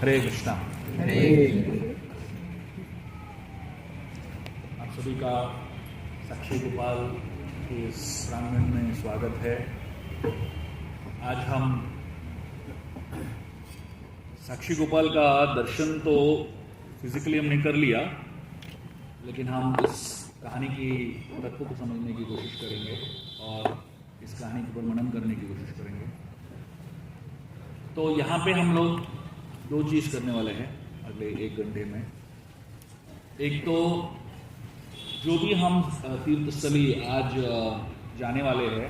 हरे कृष्णा। आप सभी का साक्षी गोपाल के इस प्रांगण में स्वागत है। आज हम साक्षी गोपाल का दर्शन तो फिजिकली हमने कर लिया, लेकिन हम इस कहानी की तत्व को समझने की कोशिश करेंगे और इस कहानी के ऊपर मनन करने की कोशिश करेंगे। तो यहाँ पे हम लोग दो चीज़ करने वाले हैं अगले 1 घंटे में। एक तो जो भी हम तीर्थस्थली आज जाने वाले हैं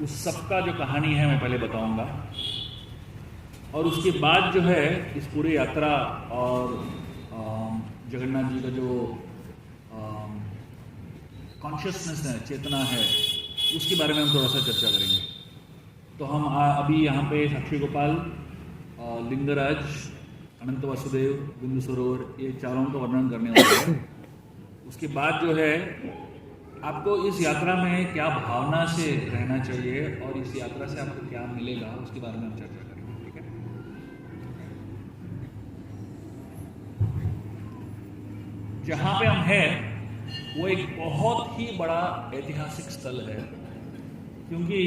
उस सब का जो कहानी है मैं पहले बताऊंगा, और उसके बाद जो है इस पूरी यात्रा और जगन्नाथ जी का जो कॉन्शियसनेस है, चेतना है, उसके बारे में हम थोड़ा सा चर्चा करेंगे। तो हम अभी यहाँ पे साक्षी गोपाल, लिंगराज, अनंत वासुदेव, बिंदु सरोवर, ये चारों का वर्णन करने वाले हैं। उसके बाद जो है आपको इस यात्रा में क्या भावना से रहना चाहिए और इस यात्रा से आपको क्या मिलेगा उसके बारे में हम चर्चा करेंगे। ठीक है। जहाँ पे हम हैं वो एक बहुत ही बड़ा ऐतिहासिक स्थल है, क्योंकि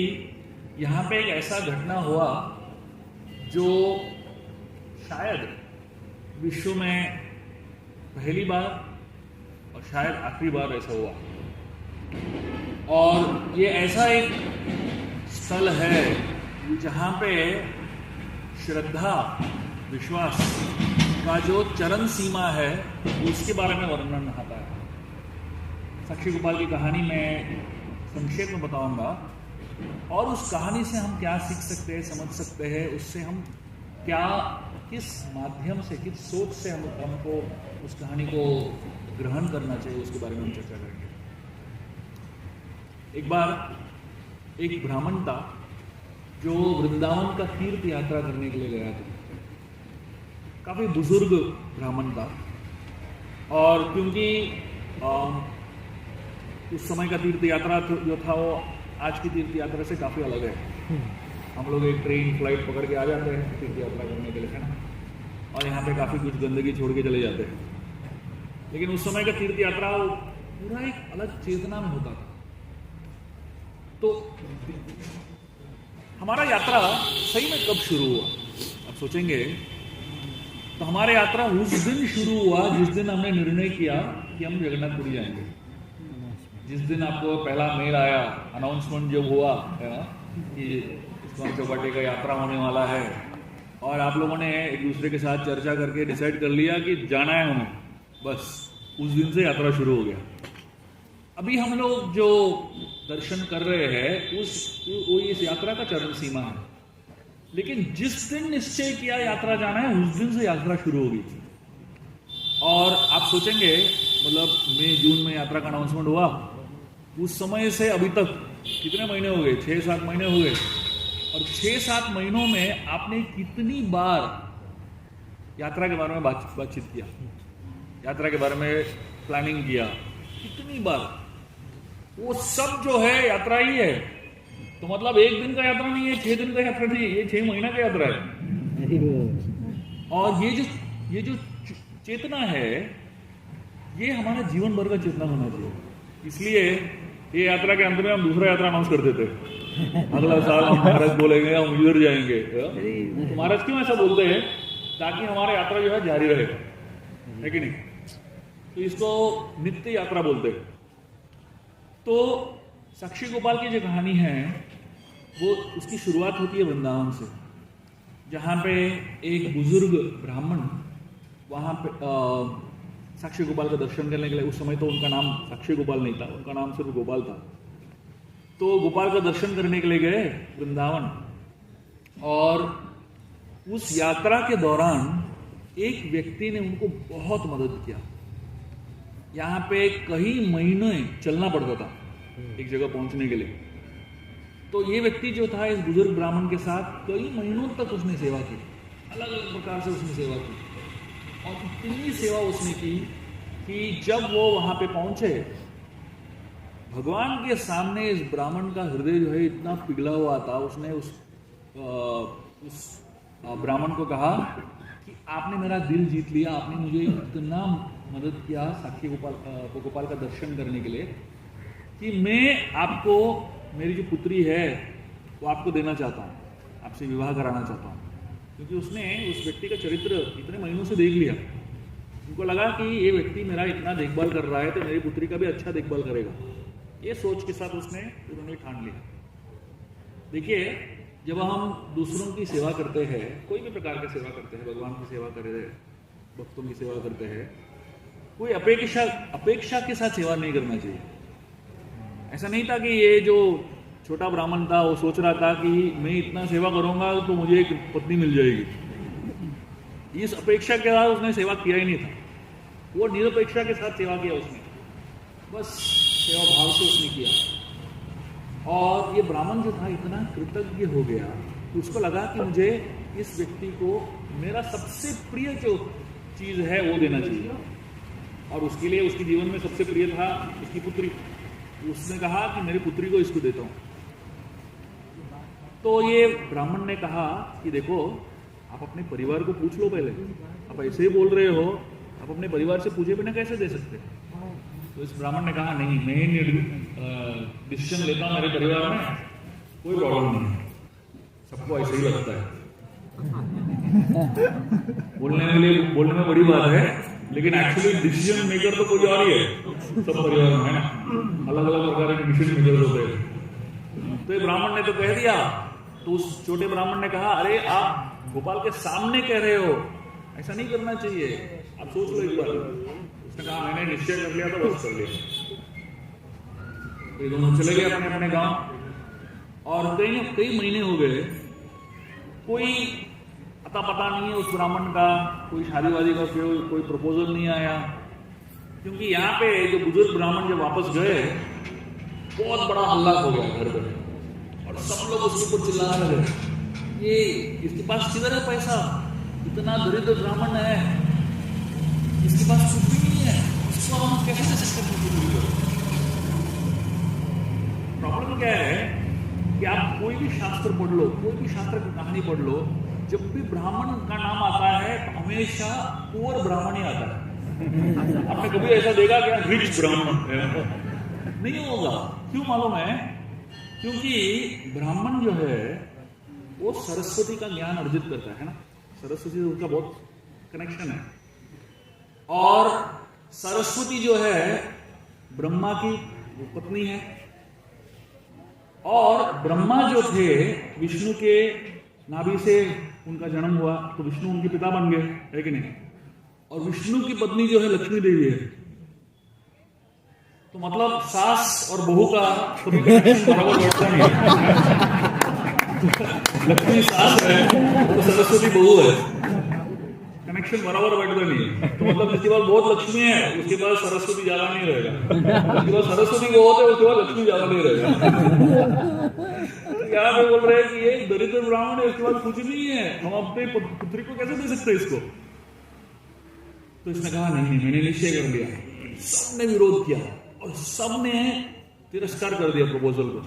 यहाँ पे एक ऐसा घटना हुआ जो शायद विश्व में पहली बार और शायद आखिरी बार ऐसा हुआ। और ये ऐसा एक स्थल है जहाँ पे श्रद्धा, विश्वास का जो चरम सीमा है उसके बारे में वर्णन आता है। साक्षी गोपाल की कहानी में संक्षेप में बताऊंगा, और उस कहानी से हम क्या सीख सकते हैं, समझ सकते हैं, उससे हम क्या, किस माध्यम से, किस सोच से हमको उस कहानी को ग्रहण करना चाहिए, उसके बारे में हम चर्चा करेंगे। एक बार एक ब्राह्मण था जो वृंदावन का तीर्थ यात्रा करने के लिए गया था। काफी बुजुर्ग ब्राह्मण था, और क्योंकि उस समय का तीर्थ यात्रा जो था वो आज की तीर्थ यात्रा से काफ़ी अलग है। हम लोग एक ट्रेन फ्लाइट पकड़ के आ जाते हैं तीर्थ यात्रा करने के लिए, है ना, और यहाँ पे काफ़ी कुछ गंदगी छोड़ के चले जाते हैं। लेकिन उस समय का तीर्थ यात्रा पूरा एक अलग चेतना में होता था। तो हमारा यात्रा सही में कब शुरू हुआ आप सोचेंगे तो हमारी यात्रा उस दिन शुरू हुआ जिस दिन हमने निर्णय किया कि हम जगन्नाथपुरी जाएंगे। जिस दिन आपको पहला मेल आया, अनाउंसमेंट जब हुआ है ना कि इस्कॉन चौपाटी का यात्रा होने वाला है, और आप लोगों ने एक दूसरे के साथ चर्चा करके डिसाइड कर लिया कि जाना है हमें, बस उस दिन से यात्रा शुरू हो गया। अभी हम लोग जो दर्शन कर रहे हैं वो इस यात्रा का चरम सीमा है, लेकिन जिस दिन निश्चय किया यात्रा जाना है उस दिन से यात्रा शुरू होगी। और आप सोचेंगे मतलब मई जून में यात्रा का अनाउंसमेंट हुआ, उस समय से अभी तक कितने महीने हो गए? 6-7 महीने हो गए। और 6-7 महीनों में आपने कितनी बार यात्रा के बारे में बातचीत किया, यात्रा के बारे में प्लानिंग किया, कितनी बार? वो सब जो है यात्रा ही है। तो मतलब 1 दिन का यात्रा नहीं है, 6 दिन का यात्रा नहीं है, ये 6 महीना का यात्रा है। और ये जो चेतना है ये हमारा जीवन भर का चेतना होना चाहिए। इसलिए ये यात्रा के अंत में हम दूसरा यात्रा अनाउंस कर देते हैं। अगला साल हम महाराज बोलेंगे हम इधर जाएंगे। तो महाराज क्यों ऐसा बोलते हैं? ताकि हमारा यात्रा जो है जारी रहे, है कि नहीं? तो इसको नित्य यात्रा बोलते हैं। तो साक्षी गोपाल की जो कहानी है वो उसकी शुरुआत होती है वृंदावन से, जहाँ पे एक बुजुर्ग ब्राह्मण वहाँ पे साक्षी गोपाल का दर्शन करने के लिए, उस समय तो उनका नाम साक्षी गोपाल नहीं था, उनका नाम सिर्फ गोपाल था। तो गोपाल का दर्शन करने के लिए गए वृंदावन, और उस यात्रा के दौरान एक व्यक्ति ने उनको बहुत मदद किया। यहाँ पे कई महीने चलना पड़ता था एक जगह पहुंचने के लिए। तो ये व्यक्ति जो था, इस बुजुर्ग ब्राह्मण के साथ कई महीनों तक उसने सेवा की, अलग अलग प्रकार से उसने सेवा की, और इतनी सेवा उसने की कि जब वो वहां पे पहुंचे, भगवान के सामने इस ब्राह्मण का हृदय जो है इतना पिघला हुआ था। उसने उस ब्राह्मण को कहा कि आपने मेरा दिल जीत लिया, आपने मुझे इतना मदद किया साक्षी गोपाल का दर्शन करने के लिए कि मैं आपको, मेरी जो पुत्री है वो आपको देना चाहता हूँ, आपसे विवाह कराना चाहता हूँ। क्योंकि उसने उस व्यक्ति का चरित्र इतने महीनों से देख लिया, उनको लगा कि ये व्यक्ति मेरा इतना देखभाल कर रहा है तो मेरी पुत्री का भी अच्छा देखभाल करेगा। ये सोच के साथ उन्होंने ठान लिया। देखिए, जब हम दूसरों की सेवा करते हैं, कोई भी प्रकार की सेवा करते हैं, भगवान की सेवा करते हैं, भक्तों की सेवा करते हैं, कोई अपेक्षा के साथ सेवा नहीं करना चाहिए। ऐसा नहीं था कि ये जो छोटा ब्राह्मण था वो सोच रहा था कि मैं इतना सेवा करूंगा तो मुझे एक पत्नी मिल जाएगी। इस अपेक्षा के साथ उसने सेवा किया ही नहीं था, वो निरपेक्षा के साथ सेवा किया उसने, बस सेवा भाव से उसने किया। और ये ब्राह्मण जो था इतना कृतज्ञ हो गया कि उसको लगा कि मुझे इस व्यक्ति को मेरा सबसे प्रिय जो चीज है वो देना चाहिए, और उसके लिए उसके जीवन में सबसे प्रिय था उसकी पुत्री। उसने कहा कि मेरी पुत्री को इसको देता हूं। तो ये ब्राह्मण ने कहा कि देखो, आप अपने परिवार को पूछ लो पहले, आप ऐसे ही बोल रहे हो, आप अपने परिवार से पूछे बिना कैसे दे सकते। तो इस ब्राह्मण ने कहा नहीं, मैं ही डिसीजन लेता हूं, मेरे परिवार में कोई प्रॉब्लम नहीं है, सबको ऐसे ही लगता है। बोलने में बड़ी बात है, लेकिन एक्चुअली डिसीजन मेकर तो कोई और ही है सब परिवार में, है ना, अलग अलग प्रकार के डिसीजन मेकर होते हैं। तो ये ब्राह्मण ने तो कह दिया। तो उस छोटे ब्राह्मण ने कहा, अरे आप गोपाल के सामने कह रहे हो, ऐसा नहीं करना चाहिए, आप सोच लो एक बार। उसने कहा मैंने निश्चय कर लिया तो बस कर लिया। तो ये दोनों चले गए अपने अपने गांव, और कई महीने हो गए, कोई अता पता नहीं है उस ब्राह्मण का, कोई शादी वादी का कोई प्रपोजल नहीं आया। क्योंकि यहाँ पे जो बुजुर्ग ब्राह्मण जब वापस गए, बहुत बड़ा हल्ला हो गया घर पे, और सब लोग उसके ऊपर चिल्लाने लगे, ये इसके पास किधर है पैसा, इतना दरिद्र ब्राह्मण है, इसके पास कुछ भी नहीं है, इसको हम कैसे दे सकते। प्रॉब्लम क्या है कि आप कोई भी शास्त्र पढ़ लो, कोई भी शास्त्र की कहानी पढ़ लो, जब भी ब्राह्मण का नाम आता है तो हमेशा पुअर ब्राह्मण ही आता है। आपने कभी ऐसा देखा क्या रिच ब्राह्मण? नहीं होगा। क्यों मालूम है? क्योंकि ब्राह्मण जो है वो सरस्वती का ज्ञान अर्जित करता है ना, सरस्वती से उनका बहुत कनेक्शन है। और सरस्वती जो है ब्रह्मा की पत्नी है, और ब्रह्मा जो थे विष्णु के नाभि से उनका जन्म हुआ, तो विष्णु उनके पिता बन गए, है कि नहीं। और विष्णु की पत्नी जो है लक्ष्मी देवी है। तो मतलब सास और बहू का कभी कनेक्शन बराबर बैठता नहीं है। लक्ष्मी सास है तो सरस्वती बहू है, कनेक्शन बराबर बैठता नहीं है। तो मतलब जिसके पास बहुत लक्ष्मी है उसके पास सरस्वती ज्यादा नहीं रहेगा, जिसके पास सरस्वती बहुत है उसके पास लक्ष्मी ज्यादा नहीं रहेगा। यहाँ पे बोल रहे हैं कि ये दरिद्र ब्राह्मण है, इसके पास कुछ नहीं है, हम अपने पुत्री को कैसे दे सकते इसको। तो इसने कहा नहीं, मैंने निश्चय कर लिया। सबने विरोध किया और सबने तिरस्कार कर दिया प्रपोजल को।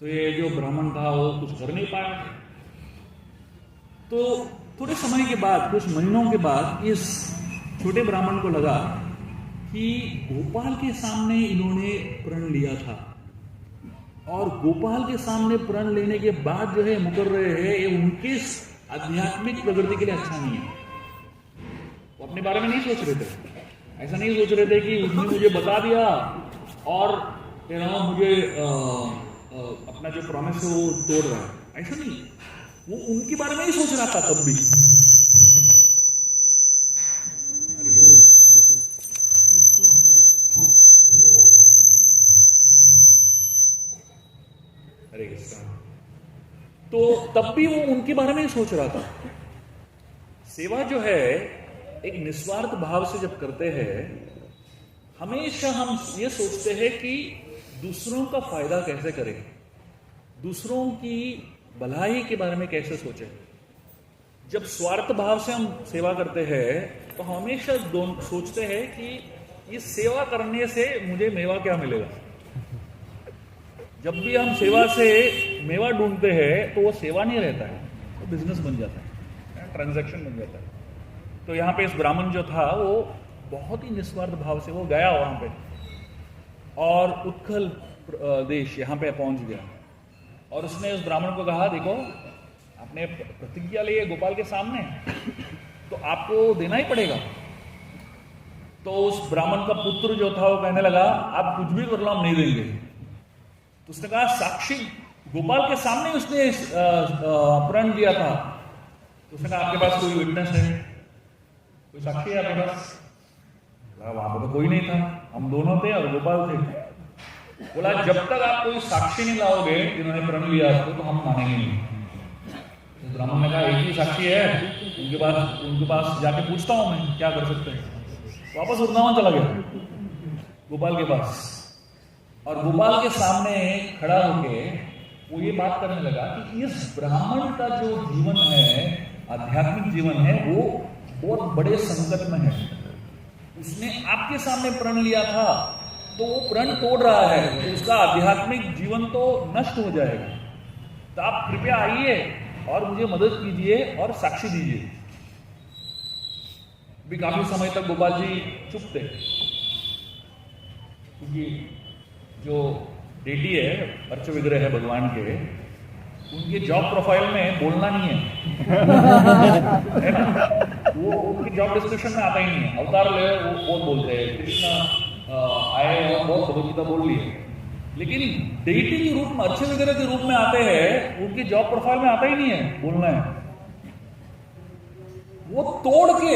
तो ये जो ब्राह्मण था वो कुछ कर नहीं पाया। तो थोड़े समय के बाद, कुछ महीनों के बाद, इस छोटे ब्राह्मण को लगा कि गोपाल के सामने इन्होंने प्रण लिया था, और गोपाल के सामने प्रण लेने के बाद जो है मुकर रहे हैं, ये उनके आध्यात्मिक प्रगति के लिए अच्छा नहीं है। वो अपने बारे में नहीं सोच रहे थे, ऐसा नहीं सोच रहे थे कि उसने मुझे बता दिया और मुझे अपना जो प्रॉमिस है वो तोड़ रहा है, ऐसा नहीं। वो उनके बारे में ही सोच रहा था तब भी। हरे कृष्ण। तो तब भी वो उनके बारे में ही सोच रहा था। सेवा जो है एक निस्वार्थ भाव से जब करते हैं, हमेशा हम ये सोचते हैं कि दूसरों का फायदा कैसे करें, दूसरों की भलाई के बारे में कैसे सोचें। जब स्वार्थ भाव से हम सेवा करते हैं तो हमेशा सोचते हैं कि इस सेवा करने से मुझे मेवा क्या मिलेगा। जब भी हम सेवा से मेवा ढूंढते हैं तो वो सेवा नहीं रहता है, वो बिजनेस बन जाता है, ट्रांजैक्शन बन जाता है। तो यहाँ पे इस ब्राह्मण जो था वो बहुत ही निस्वार्थ भाव से वो गया वहां पे और उत्कल देश यहाँ पे पहुंच गया और उसने उस ब्राह्मण को कहा, देखो आपने प्रतिज्ञा ली है गोपाल के सामने तो आपको देना ही पड़ेगा। तो उस ब्राह्मण का पुत्र जो था वो कहने लगा, आप कुछ भी कर लो हम नहीं देंगे। तो उसने कहा, साक्षी गोपाल के सामने उसने प्रण लिया था। तो उसने कहा, आपके पास कोई विटनेस है, कोई साक्षी है आपके पास? वहां पर तो कोई नहीं था, हम दोनों थे और गोपाल थे। बोला, जब तक आप कोई साक्षी नहीं लाओगे जिन्होंने प्रण लिया तो हम मानेंगे नहीं। तो ब्राह्मण ने कहा, एक ही साक्षी है, उनके पास जाके पूछता हूं मैं, क्या कर सकते हैं। वापस वृंदावन चला गया गोपाल के पास और गोपाल के सामने खड़ा होके वो ये बात करने लगा कि इस ब्राह्मण का जो जीवन है, आध्यात्मिक जीवन है, वो बहुत बड़े संकट में है। उसने आपके सामने प्रण लिया था तो वो प्रण तोड़ रहा है, तो उसका आध्यात्मिक जीवन तो नष्ट हो जाएगा। तो आप कृपया आइए और मुझे मदद कीजिए और साक्षी दीजिए। भी काफी समय तक गोपाल जी चुप थे क्योंकि जो डेटी है, अर्च विग्रह है भगवान के, उनके जॉब प्रोफाइल में बोलना नहीं है ना? वो उनकी जॉब डिस्क्रिप्शन में आता ही नहीं है। अवतार ले वो बहुत बोलते हैं, कृष्ण आए और बहुत भगवदगीता बोल ली है, लेकिन डेटी के रूप में, अर्च विग्रह के रूप में आते हैं, उनकी जॉब प्रोफाइल में आता ही नहीं है बोलना है। वो तोड़ के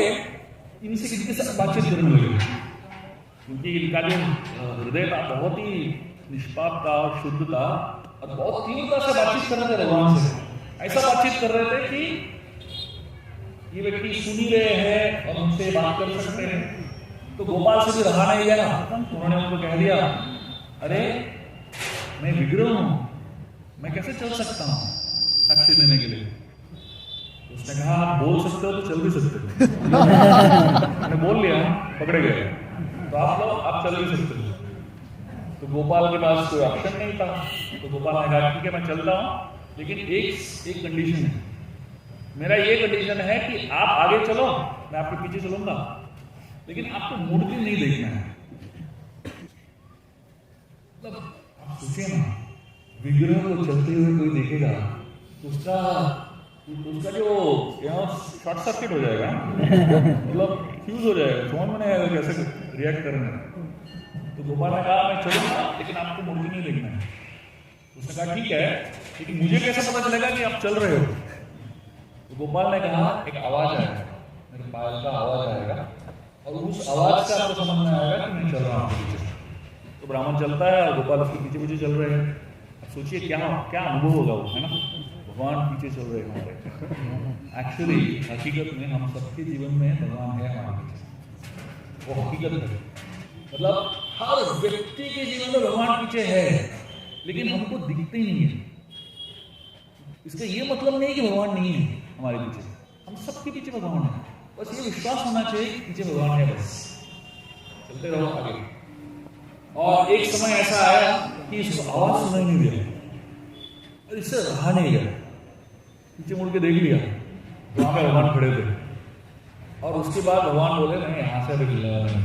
इनके साथ बातचीत करने लगे क्योंकि इनका जो हृदय था बहुत ही निष्पाप था और शुद्ध था और बहुत तीव्रता से बातचीत कर रहे थे भगवान से। ऐसा बातचीत कर रहे थे कि ये व्यक्ति सुन ही रहे हैं और उनसे बात कर सकते हैं। तो गोपाल से भी रहा नहीं गया, उन्होंने उनको कह दिया, अरे मैं विग्रह हूं, मैं कैसे चल सकता हूं साक्षी देने के लिए। उसने कहा, आप बोल सकते हो तो चल भी सकते हो। मैंने बोल लिया, पकड़े गए, तो आप लोग आप चल भी सकते हो। तो गोपाल के पास कोई ऑप्शन नहीं था, तो गोपाल ने कहा, ठीक है मैं चलता हूँ, लेकिन एक कंडीशन है। मेरा ये कंडीशन है कि आप आगे चलो, मैं आपके पीछे चलूंगा, लेकिन आपको मुड़ के नहीं देखना है। मतलब आप सोचिए ना, विग्रह को चलते हुए कोई देखेगा तो उसका जो शॉर्ट सर्किट हो जाएगा, मतलब फ्यूज हो जाएगा, समझ में नहीं आएगा कैसे रिएक्ट करना है। तो गोपाल ने कहा, मैं चलूंगा लेकिन आपको मुड़ के नहीं देखना है। उसने कहा, ठीक है, लेकिन मुझे कैसे पता चलेगा कि आप चल रहे हो? तो गोपाल ने कहा, एक आवाज आएगा, मेरे पायल का आवाज आएगा और उस आवाज से आपको समझ में आएगा कि मैं चल रहा हूँ पीछे। तो ब्राह्मण चलता है और गोपाल उसके पीछे पीछे चल रहे हैं। अब सोचिए क्या अनुभव होगा वो, है ना? भगवान पीछे चल रहे हैं हमारे। एक्चुअली हकीकत में हम सबके जीवन में भगवान है हमारे पीछे, वो हकीकत है। मतलब हर व्यक्ति के जीवन में भगवान पीछे है, लेकिन हमको दिखते ही नहीं है। इसका ये मतलब नहीं कि भगवान नहीं है हमारे पीछे, हम सबके पीछे भगवान है। बस ये विश्वास होना चाहिए कि पीछे भगवान है, बस चलते रहो आगे। और एक समय ऐसा आया कि इसको आवाज सुनाई नहीं दिया और इससे रहा नहीं गया। पीछे मुड़ के देख लिया, वहां पे भगवान खड़े थे और उसके बाद भगवान बोले, नहीं यहां से अभी हिलने वाला नहीं।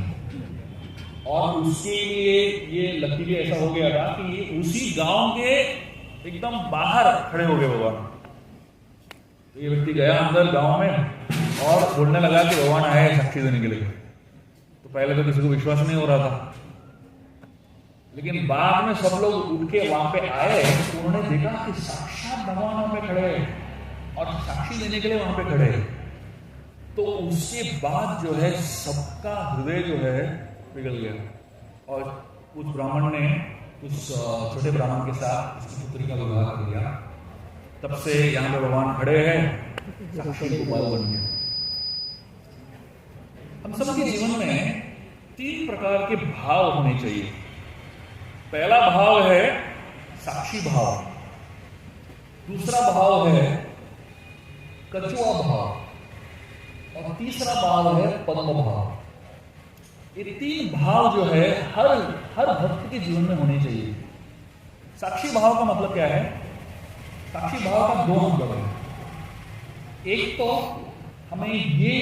और उसके लिए ये लकीली ऐसा हो गया था कि उसी गांव के एकदम बाहर खड़े हो गए भगवान। तो ये व्यक्ति गया अंदर गांव में और बोलने लगा कि भगवान आए साक्षी देने के लिए। तो पहले तो किसी को विश्वास नहीं हो रहा था, लेकिन बाद में सब लोग उठ के वहां पे आए तो उन्होंने देखा कि साक्षात भगवान वहां पे खड़े हैं और साक्षी देने के लिए वहां पे खड़े हैं। तो उसके बाद जो है सबका हृदय जो है पिघल गया और उस ब्राह्मण ने उस छोटे ब्राह्मण के साथ उसकी पुत्री का विवाह कर दिया। तब से यहाँ पे भगवान खड़े हैं, साक्षी गोपाल बन गया। हम सबके जीवन में 3 प्रकार के भाव होने चाहिए। पहला भाव है साक्षी भाव, दूसरा भाव है कछुआ भाव और तीसरा भाव है पद्म भाव। ये 3 भाव जो है हर भक्त के जीवन में होने चाहिए। साक्षी भाव का मतलब क्या है? साक्षी भाव का 2 मतलब है। एक तो हमें ये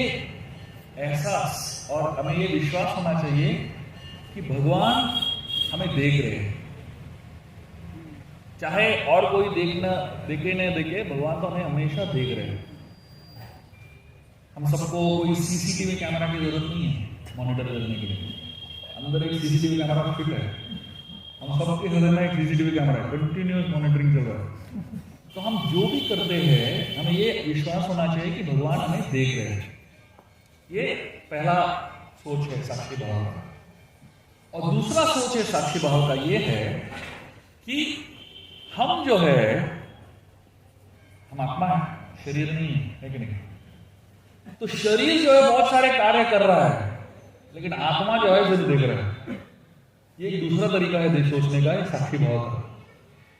एहसास और हमें ये विश्वास होना चाहिए कि भगवान हमें देख रहे हैं, चाहे और कोई देखे न देखे, भगवान तो हमें हमेशा देख रहे हैं। हम सबको कोई सीसीटीवी कैमरा की जरूरत नहीं है मॉनिटर करने के लिए, अंदर एक सीसीटीवी कैमरा फिट है, हम सबके हृदय में एक सीसीटीवी कैमरा है, कंटिन्यूअस मॉनिटरिंग चल रहा है। तो हम जो भी करते हैं हमें ये विश्वास होना चाहिए कि भगवान हमें देख रहे हैं। ये पहला सोच है साक्षी भाव का। और दूसरा सोच है साक्षी भाव का ये है कि हम जो है, हम आत्मा है, शरीर नहीं है कि नहीं? तो शरीर जो है बहुत सारे कार्य कर रहा है, लेकिन आत्मा जो है सिर्फ देख रहा है। ये एक दूसरा तरीका है सोचने का, साक्षी भाव का।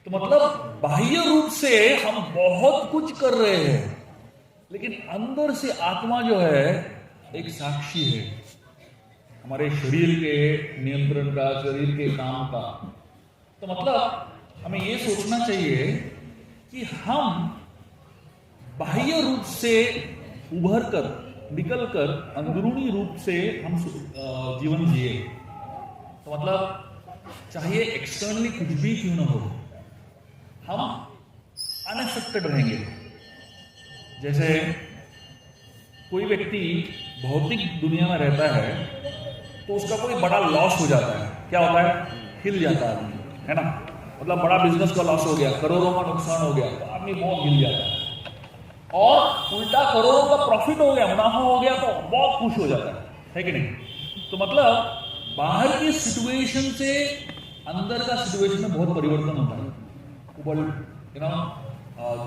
तो मतलब बाह्य रूप से हम बहुत कुछ कर रहे हैं, लेकिन अंदर से आत्मा जो है एक साक्षी है हमारे शरीर के नियंत्रण का, शरीर के काम का। तो मतलब हमें ये सोचना चाहिए कि हम बाह्य रूप से उभर कर, निकल कर अंदरूनी रूप से हम जीवन जिए। तो मतलब चाहे एक्सटर्नली कुछ भी क्यों ना हो, हम अनअफेक्टेड रहेंगे। जैसे कोई व्यक्ति भौतिक दुनिया में रहता है तो उसका कोई बड़ा लॉस हो जाता है, क्या होता है? हिल जाता है आदमी, है ना? मतलब बड़ा बिजनेस का लॉस हो गया, करोड़ों का नुकसान हो गया, तो आदमी बहुत हिल जाता है। और उल्टा करोड़ों का प्रॉफिट हो गया, मुनाफा हो गया, तो बहुत खुश हो जाता है कि नहीं? तो मतलब बाहर की सिचुएशन से अंदर का सिचुएशन में बहुत परिवर्तन होता है।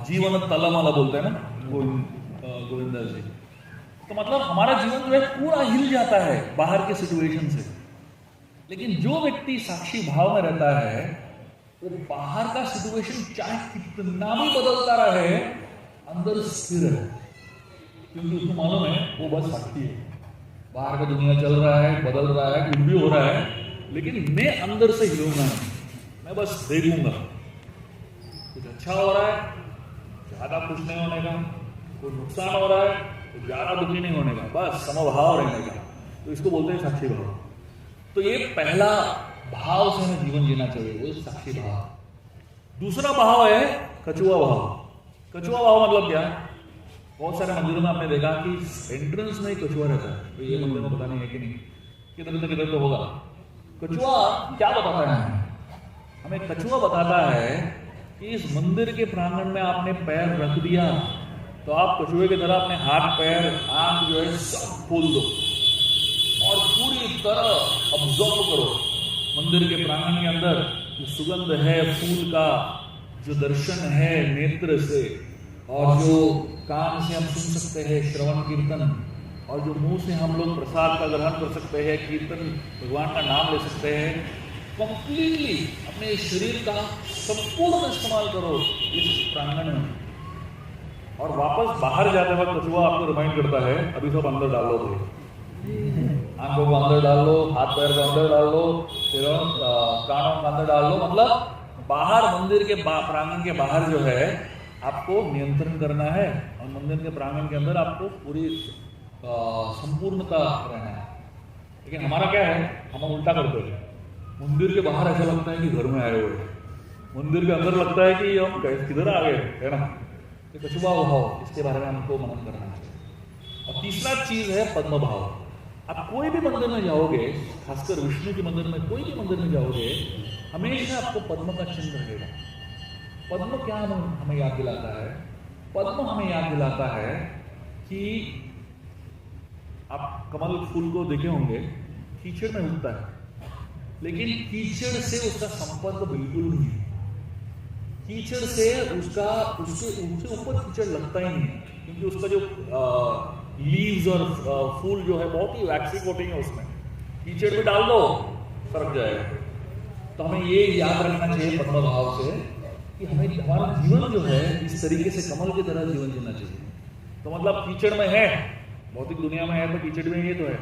जीवन तलमला बोलते हैं ना गोविंदा जी। तो मतलब हमारा जीवन जो है पूरा हिल जाता है बाहर के सिचुएशन से। लेकिन जो व्यक्ति साक्षी भाव में रहता है वो बाहर का सिचुएशन चाहे कितना भी बदलता रहे, अंदर स्थिर है, क्योंकि उसको मालूम है वो बस साक्षी है। बाहर का दुनिया चल रहा है, बदल रहा है, कुछ भी हो रहा है, लेकिन मैं अंदर से हिलूंगा नहीं, मैं बस देखूंगा। कुछ अच्छा हो रहा है, ज्यादा खुश नहीं होने का, कुछ नुकसान हो रहा है तो ज्यादा दुखी नहीं होने का, बस समभाव रहने का। तो इसको बोलते हैं साक्षी भाव। तो ये पहला भाव से हमें जीवन जीना चाहिए, वो साक्षी भाव। दूसरा भाव है कछुआ भाव। कछुआ भाव मतलब क्या? बहुत सारे मंदिरों में आपने देखा कि एंट्रेंस में कछुआ रहता है। तो ये मंदिर में पता नहीं है कि नहीं, किधर तो होगा। कछुआ क्या बताता है हमें? कछुआ बताता है कि इस मंदिर के प्रांगण में आपने पैर रख दिया तो आप कछुए की तरह अपने हाथ, पैर, आंख जो है सब खोल दो और पूरी तरह ऑब्जर्व करो मंदिर के प्रांगण के अंदर जो सुगंध है फूल का, जो दर्शन है नेत्र से, और जो कान से हम सुन सकते हैं श्रवण कीर्तन, और जो मुंह से हम लोग प्रसाद का ग्रहण कर सकते हैं, कीर्तन भगवान का नाम ले सकते हैं। कंप्लीटली अपने शरीर का संपूर्ण इस्तेमाल करो इस प्रांगण में। और वापस बाहर जाते वक्त कछुआ आपको रिमाइंड करता है अभी सब अंदर डाल लो, आंखों को अंदर डाल लो, हाथ पैर को अंदर डाल लो, फिर कानों को अंदर डाल लो। मतलब बाहर मंदिर के प्रांगण के बाहर जो है आपको नियंत्रण करना है, और मंदिर के प्रांगण के अंदर आपको पूरी संपूर्णता रहना है। लेकिन हमारा क्या है, हम उल्टा करते हैं। मंदिर के बाहर ऐसा लगता है कि घर में आए हुए, मंदिर के अंदर लगता है कि हम किधर आ गए, है ना? तो कछुआ भाव, इसके बारे में हमको मनन करना है। और तीसरा चीज है पद्म भाव। आप कोई भी मंदिर में जाओगे, खासकर विष्णु के मंदिर में, कोई भी मंदिर में जाओगे, हमेशा आपको पद्म का चिन्ह रहेगा। पद्म क्या हमें याद दिलाता है? पद्म हमें याद दिलाता है कि आप कमल फूल को देखे होंगे, कीचड़ में उगता है, लेकिन कीचड़ से उसका संपर्क बिल्कुल नहीं है। कीचड़ से उसके ऊपर कीचड़ लगता ही नहीं है, क्योंकि उसका जो लीव्स और फूल जो है बहुत ही वैक्सी कोटिंग है उसमें। कीचड़ में डाल दो सरक जाएगा। तो हमें ये याद रखना चाहिए पद्म भाव से कि हमें हमारा जीवन जो है इस तरीके से कमल की तरह जीवन जीना चाहिए। तो मतलब कीचड़ में है, भौतिक दुनिया में है तो कीचड़ में ये तो है,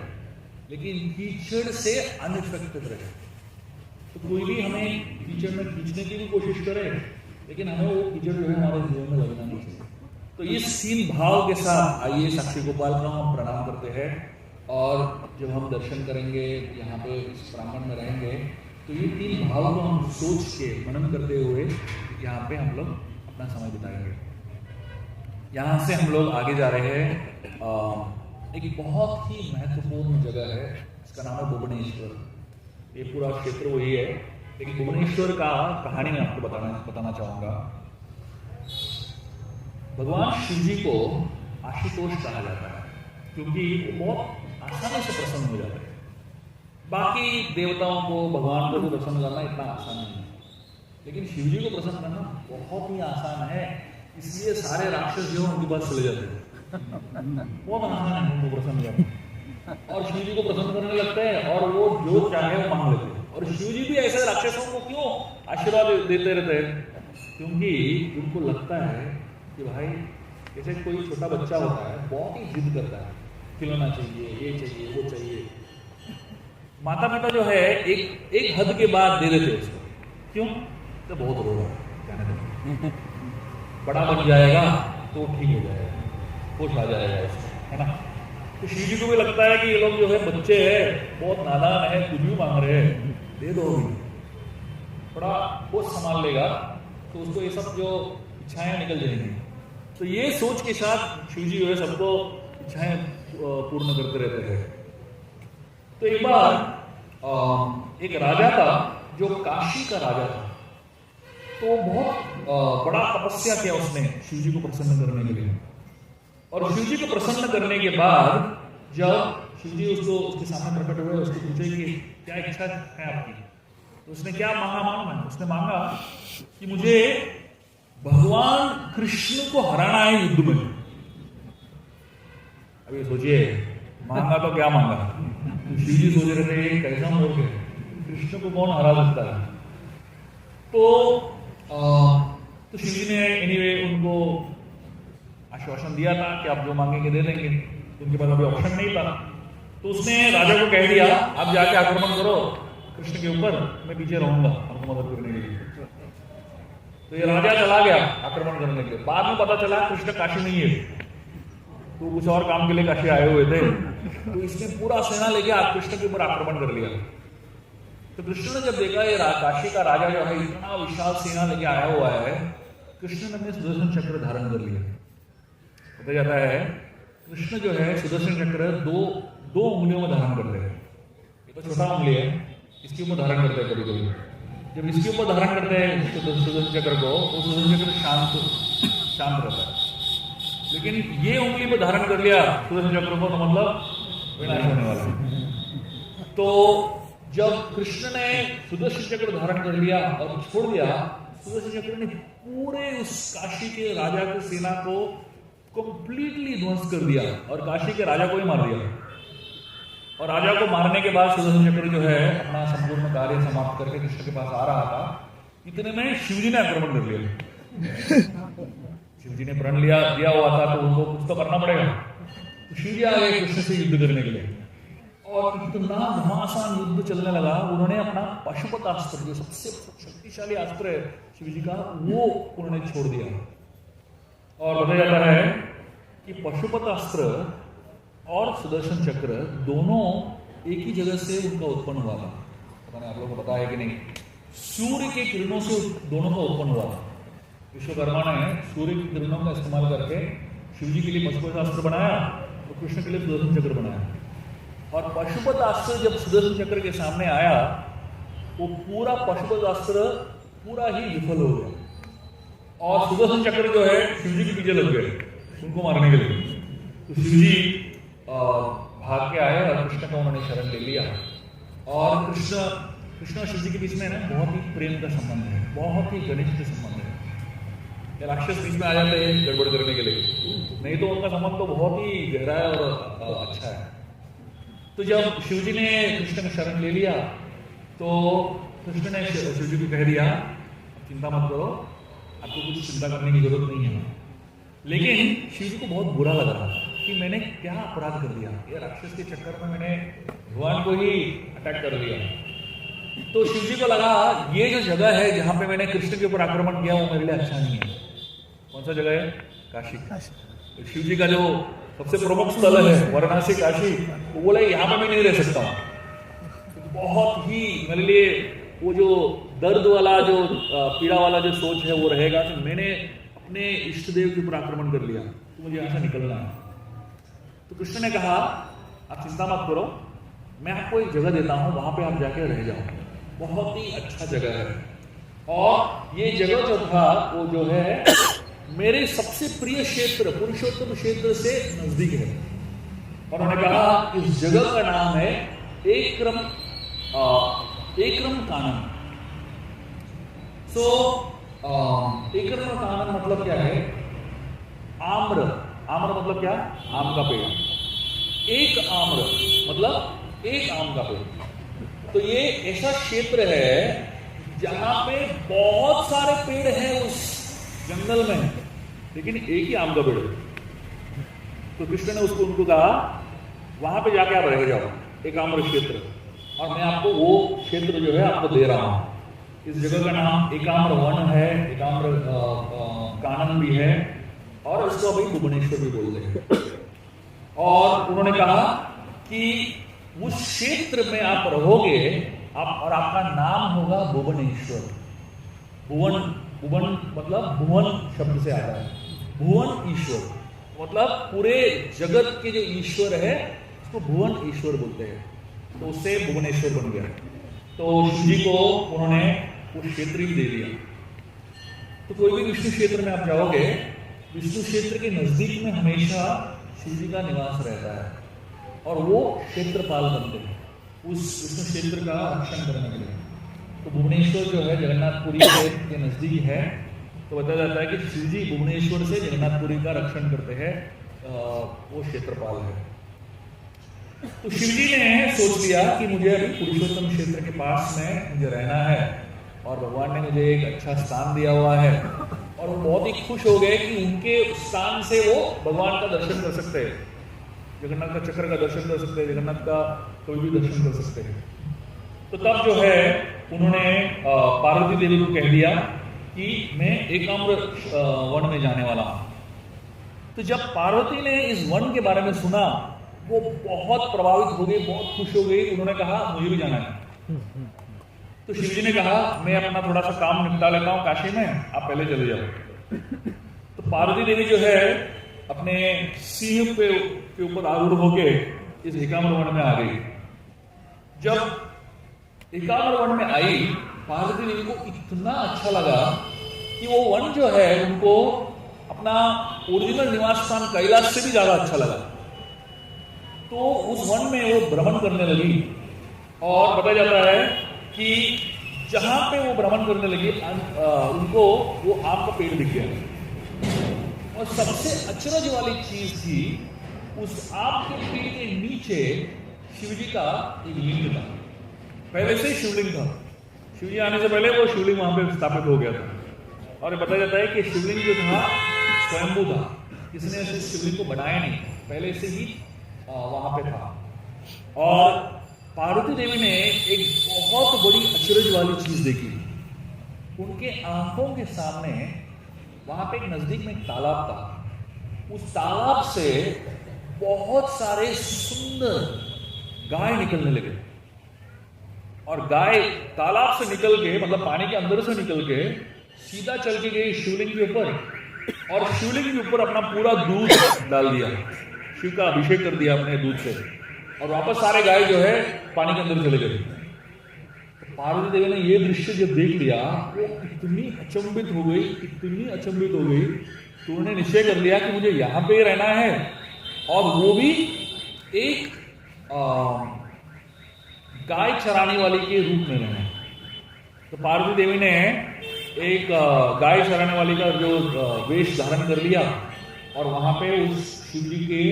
लेकिन कीचड़ से अनइफेक्टेड रहे। तो कोई भी हमें कीचड़ में खींचने की भी कोशिश करे, लेकिन हमें वो कीचड़ जो है हमारे जीवन में लगना नहीं चाहिए। तो इस 3 भाव के साथ आइए साक्षी गोपाल का हम प्रणाम करते हैं और जब हम दर्शन करेंगे यहाँ पे इस प्रांगण में रहेंगे तो ये 3 भाव को हम सोच के मनन करते हुए यहाँ पे हम लोग अपना समय बिताएंगे। यहाँ से हम लोग आगे जा रहे हैं। एक बहुत ही महत्वपूर्ण जगह है, इसका नाम है भुवनेश्वर। ये पूरा क्षेत्र वही है, लेकिन भुवनेश्वर का कहानी मैं आपको बताना चाहूँगा। भगवान शिव जी को आशुतोष कहा जाता है क्योंकि वो बहुत आसानी से प्रसन्न हो जाते हैं। बाकी देवताओं को, भगवान को भी प्रसन्न करना इतना आसान नहीं है, लेकिन शिव जी को प्रसन्न करना बहुत ही आसान है। इसलिए सारे राक्षस जो उनके पास चले जाते हैं। बहुत आसान है उनको प्रसन्न करना, और शिव जी को प्रसन्न करने लगते हैं और वो जो चाहे वो मांग लेते हैं। और शिव जी भी ऐसे राक्षसों को क्यों आशीर्वाद देते रहते हैं? क्योंकि उनको लगता है कि भाई जैसे कोई छोटा बच्चा होता है, बहुत ही जिद करता है, खिलौना चाहिए, ये चाहिए, वो चाहिए। माता पिता जो है एक हद के बाद दे देते उसको। क्यों? तो बहुत रोगा, कहने दो, बड़ा बन जाएगा तो ठीक हो जाएगा, खुश आ जाएगा उसको, है ना। तो शिव जी को भी लगता है कि ये लोग जो है बच्चे हैं, बहुत नादान है, कुछ भी मांग रहे हैं, दे दो अभी, बड़ा वो संभाल लेगा तो उसको ये सब जो इच्छाएं निकल जाएंगी। तो ये सोच के साथ शिव जी जो है सबको इच्छाएं पूर्ण करते रहते हैं। तो एक बार एक राजा था जो काशी का राजा था। तो बहुत बड़ा तपस्या किया उसने शिव जी को प्रसन्न करने के लिए। और शिव जी को प्रसन्न करने के बाद जब शिव जी उसके सामने प्रकट हुए, उसको पूछे कि क्या इच्छा है आपकी, तो उसने क्या मांगा? उसने मांगा कि मुझे भगवान कृष्ण को हराना है युद्ध में। अभी सोचिए, मांगा तो क्या मांगा? तो शिव जी सोच रहे थे कैसा मूर्ख है, कृष्ण को कौन हरा सकता है। तो शिव जी ने एनीवे उनको आश्वासन दिया था कि आप जो मांगेंगे दे देंगे। उनके पास अभी ऑप्शन नहीं था, तो उसने राजा को कह दिया आप जाके आक्रमण करो कृष्ण के ऊपर, मैं पीछे रहूंगा आपको मदद करने के लिए। तो ये राजा चला गया आक्रमण करने के लिए। बाद में पता चला कृष्ण काशी नहीं है, तो कुछ और काम के लिए काशी आए हुए थे। तो इसने पूरा सेना लेके कृष्ण के ऊपर आक्रमण कर लिया। तो कृष्ण ने जब देखा ये काशी का राजा जो है इतना विशाल सेना लेके आया हुआ है, कृष्ण ने अपने सुदर्शन चक्र धारण कर लिया। बताया जाता है कृष्ण जो है सुदर्शन चक्र दो उंगलियों में धारण करते हैं। ये तो छोटा उंगली है, इसके ऊपर धारण करते हैं कभी कभी। जब इसके ऊपर धारण करते हैं सुदर्शन चक्र को, तो सुदर्शन चक्र शांत रहता है। लेकिन ये उंगली पर धारण कर लिया सुदर्शन चक्र को, तो मतलब विनाश होने वाला है। तो जब कृष्ण ने सुदर्शन चक्र धारण कर लिया और छोड़ दिया, सुदर्शन चक्र ने पूरे उस काशी के राजा की सेना को कंप्लीटली ध्वंस कर दिया और काशी के राजा को ही मार दिया। और राजा को मारने के बाद सुदर्शन चक्र जो है अपना संपूर्ण कार्य समाप्त करके कृष्ण के पास आ रहा था, इतने में शिव जी ने आक्रमण कर लिया। शिव जी ने प्रण दिया हुआ था, तो उनको कुछ तो करना पड़ेगा। तो शिव जी आ गए कृष्ण से युद्ध करने के लिए, और इतना घमासान युद्ध चलने लगा। उन्होंने अपना पशुपत अस्त्र, जो सबसे शक्तिशाली अस्त्र है शिव जी का, वो उन्होंने छोड़ दिया। और बताया जाता है कि पशुपत अस्त्र और सुदर्शन चक्र दोनों एक ही जगह से उनका उत्पन्न हुआ था। पता नहीं आप लोगों को पता है कि नहीं, सूर्य के किरणों से दोनों का उत्पन्न हुआ था। विश्वकर्मा ने सूर्य की किरणों का इस्तेमाल करके शिव जी के लिए पशुपत अस्त्र बनाया और कृष्ण के लिए सुदर्शन चक्र बनाया। और पशुपत अस्त्र जब सुदर्शन चक्र के सामने आया, वो पूरा पशुपत अस्त्र पूरा ही विफल हो गया और सुदर्शन चक्र जो है शिव जी के पीछे लग गए उनको मारने के लिए। तो शिव जी भाग के आए और कृष्ण का उन्होंने शरण ले लिया। और कृष्ण और शिव जी के बीच में ना बहुत ही प्रेम का संबंध है, बहुत ही घनिष्ठ संबंध है। राक्षस बीच में आ जाते हैं गड़बड़ करने के लिए, नहीं तो उनका संबंध तो बहुत ही गहरा है और अच्छा है। तो जब शिव जी ने कृष्ण का शरण ले लिया, तो कृष्ण ने शिव जी को कह दिया चिंता मत करो, आपको कुछ चिंता करने की जरूरत नहीं है। लेकिन शिव जी को बहुत बुरा लग रहा कि मैंने क्या अपराध कर दिया, ये राक्षस के चक्कर में मैंने भगवान को ही अटैक कर दिया। तो शिव जी को लगा ये जो जगह है जहां पे मैंने कृष्ण के ऊपर आक्रमण किया वो मेरे लिए अच्छा नहीं है। कौन सा जगह है? काशी। तो शिव जी का जो सबसे प्रमुख स्थल है वाराणसी काशी, वो बोले यहाँ पे मैं नहीं रह सकता हूँ। बहुत ही मेरे लिए वो जो दर्द वाला जो पीड़ा वाला जो सोच है वो रहेगा कि मैंने अपने इष्ट देव के ऊपर आक्रमण कर लिया, तो मुझे यहाँ से निकलना है। तो कृष्ण ने कहा आप चिंता मत करो, मैं आपको एक जगह देता हूँ, वहां पे आप जाके रह जाओ, बहुत ही अच्छा जगह है। और ये जगह जो था वो जो है मेरे सबसे प्रिय क्षेत्र पुरुषोत्तम क्षेत्र से नजदीक है। और उन्होंने कहा इस जगह का नाम है एकरम कानन। सो एकरम कानन मतलब क्या है? आम्र। आम्र मतलब क्या? आम का पेड़। एक आम्र मतलब एक आम का पेड़। तो ये ऐसा क्षेत्र है जहां पे बहुत सारे पेड़ हैं उस जंगल में, लेकिन एक ही आम का पेड़ है। तो कृष्ण ने उनको कहा वहां पे जाके आप रह जाओ, एक आम्र क्षेत्र, और मैं आपको वो क्षेत्र जो है आपको दे रहा हूं। इस जगह का नाम एकाम्र वन है, एकाम्र कानन भी है, और इसको अभी भुवनेश्वर भी बोलते हैं। और उन्होंने कहा कि उस क्षेत्र में आप रहोगे आप, और आपका नाम होगा भुवनेश्वर। भुवन, भुवन मतलब भुवन शब्द से आता है, भुवन ईश्वर मतलब पूरे जगत के जो ईश्वर है उसको भुवन ईश्वर बोलते हैं। तो उससे भुवनेश्वर बन गया। तो शिव जी को उन्होंने वो क्षेत्र ही दे दिया। तो कोई भी विष्णु क्षेत्र में आप जाओगे, विष्णु क्षेत्र के नजदीक में हमेशा शिव जी का निवास रहता है, और वो क्षेत्रपाल बनते हैं उस विष्णु क्षेत्र का रक्षण करने के लिए। तो भुवनेश्वर जो है जगन्नाथपुरी के नजदीक है। तो बताया जाता है कि शिव जी भुवनेश्वर से जगन्नाथपुरी का रक्षण करते हैं, वो क्षेत्रपाल है। तो शिव जी ने सोच लिया कि मुझे अभी पुरुषोत्तम क्षेत्र के पास में मुझे रहना है, और भगवान ने मुझे एक अच्छा स्थान दिया हुआ है। और वो बहुत ही खुश हो गए कि उनके स्थान से वो भगवान का दर्शन कर सकते हैं, जगन्नाथ का चक्र का दर्शन कर सकते हैं, जगन्नाथ का कोई भी दर्शन कर सकते हैं। तो तब जो है उन्होंने पार्वती देवी को कह दिया कि मैं एकाम्र वन में जाने वाला हूं। तो जब पार्वती ने इस वन के बारे में सुना, वो बहुत प्रभावित हो गई, बहुत खुश हो गई। उन्होंने कहा मुझे भी जाना है। तो शिव जी ने कहा मैं अपना थोड़ा सा काम निपटा लेता हूं काशी में, आप पहले चले जाओ। तो पार्वती देवी जो है अपने सिंह के ऊपर आरूढ़ होके इस एकाम्र वन में आ गई। जब एकाम्र वन में आई, पार्वती देवी को इतना अच्छा लगा कि वो वन जो है उनको अपना ओरिजिनल निवास स्थान कैलाश से भी ज्यादा अच्छा लगा। तो उस वन में वो भ्रमण करने लगी, और बताया जाता है कि जहां पे वो भ्रमण करने लगी उनको वो आम का पेड़ दिख गया। और सबसे अचरज वाली चीज थी, उस आम के पेड़ के नीचे शिव जी का एक लिंग था। पहले से शिवलिंग था, शिव जी आने से पहले वो शिवलिंग वहां पे स्थापित हो गया था। और बताया जाता है कि शिवलिंग जो था स्वयंभू था, किसने ऐसे शिवलिंग को बनाया नहीं, पहले से ही वहां पे था। और पार्वती देवी ने एक बहुत बड़ी अचरज वाली चीज देखी। उनके आंखों के सामने वहां पे एक नजदीक में एक तालाब था। उस तालाब से बहुत सारे सुंदर गाय निकलने लगे, और गाय तालाब से निकल के, मतलब पानी के अंदर से निकल के सीधा चल के गई शिवलिंग के ऊपर, और शिवलिंग के ऊपर अपना पूरा दूध डाल दिया, शिव का अभिषेक कर दिया अपने दूध से, और वापस सारे गाय जो है पानी के अंदर चले गए। तो पार्वती देवी ने ये दृश्य जब देख लिया, वो इतनी अचंभित हो गई, इतनी अचंभित हो गई, तो उन्होंने निश्चय कर लिया कि मुझे यहाँ पे रहना है, और वो भी एक गाय चराने वाली के रूप में रहना है। तो पार्वती देवी ने एक गाय चराने वाली का जो वेश धारण कर लिया, और वहां पे उस शिव जी के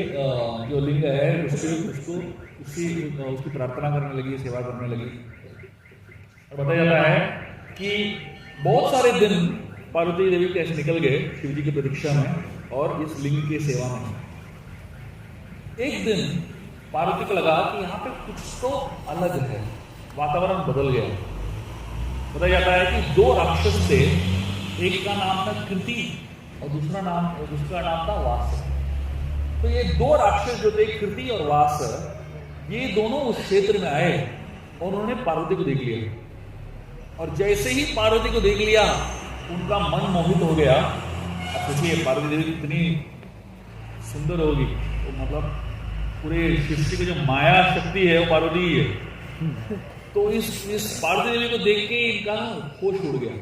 जो लिंग है उसकी प्रार्थना करने लगी, सेवा करने लगी। और बताया जाता है कि बहुत सारे दिन पार्वती देवी कैसे निकल गए शिव जी की प्रतीक्षा में और इस लिंग की सेवा में। एक दिन पार्वती को लगा कि यहाँ पे कुछ तो अलग है, वातावरण बदल गया। बताया जाता है कि दो राक्षस थे, एक का नाम था कृति और दूसरा नाम था वास। तो ये दो राक्षस जो थे कृति और वास, ये दोनों उस क्षेत्र में आए और उन्होंने पार्वती को देख लिया। और जैसे ही पार्वती को देख लिया उनका मन मोहित हो गया। अब सोचिए पार्वती देवी कितनी सुंदर होगी, तो मतलब पूरे सृष्टि की जो माया शक्ति है वो पार्वती ही है। तो इस पार्वती देवी को देख के इनका होश उड़ गया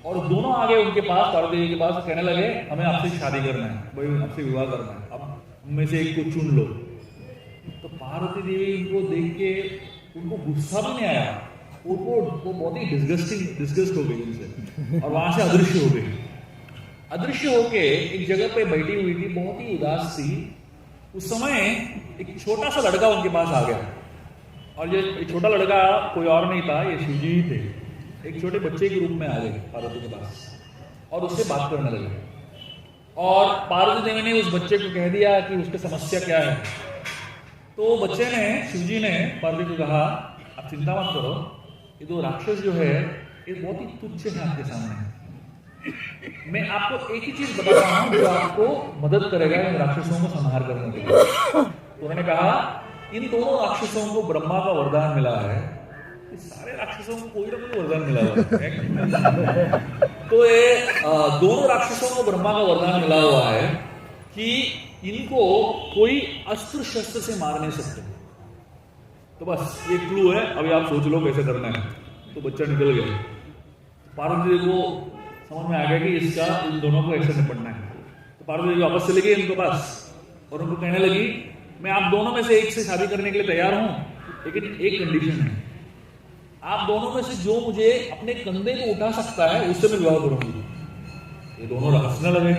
और दोनों आगे उनके पास, पार्वती देवी के पास, कहने लगे हमें आपसे शादी करना है, भाई आपसे विवाह करना है, अब में से एक को चुन लो। तो पार्वती देवी इनको देख के उनको गुस्सा भी नहीं आया, वो बहुत ही डिस्गस्ट हो गई उनसे और वहां से अदृश्य हो गई। अदृश्य होके एक जगह पे बैठी हुई थी, बहुत ही उदास थी। उस समय एक छोटा सा लड़का उनके पास आ गया और ये छोटा लड़का कोई और नहीं था, ये शिवजी ही थे। एक छोटे बच्चे के रूप में आ गए पार्वती के पास और उससे बात करने लगे। और पार्वती देवी ने उस बच्चे को कह दिया कि उसकी समस्या क्या है। तो बच्चे ने, शिवजी ने पार्वती को कहा आप चिंता मत करो, ये दो राक्षस जो है ये बहुत ही तुच्छ है आपके सामने। मैं आपको एक ही चीज बता रहा हूं जो आपको मदद करेगा इन राक्षसों को संहार करने के लिए। तो उन्होंने कहा इन दोनों राक्षसों को ब्रह्मा का वरदान मिला है। सारे राक्षसों को कोई ना कोई वरदान मिला हुआ है। तो ये दोनों राक्षसों को ब्रह्मा का वरदान मिला हुआ है कि इनको कोई अस्त्र शस्त्र से मार नहीं सकते। तो बस ये क्लू है, अभी आप सोच लो कैसे करना है। तो बच्चा निकल गया। पार्वती को समझ में आ गया कि इसका इन दोनों को ऐसे निपटना है। तो पार्वती वापस चली गई इनके पास और उनको कहने लगी मैं आप दोनों में से एक से शादी करने के लिए तैयार हूं, लेकिन एक कंडीशन है, आप दोनों में से जो मुझे अपने कंधे को उठा सकता है उससे मैं विवाह करूंगी। ये दोनों हंसने लगे,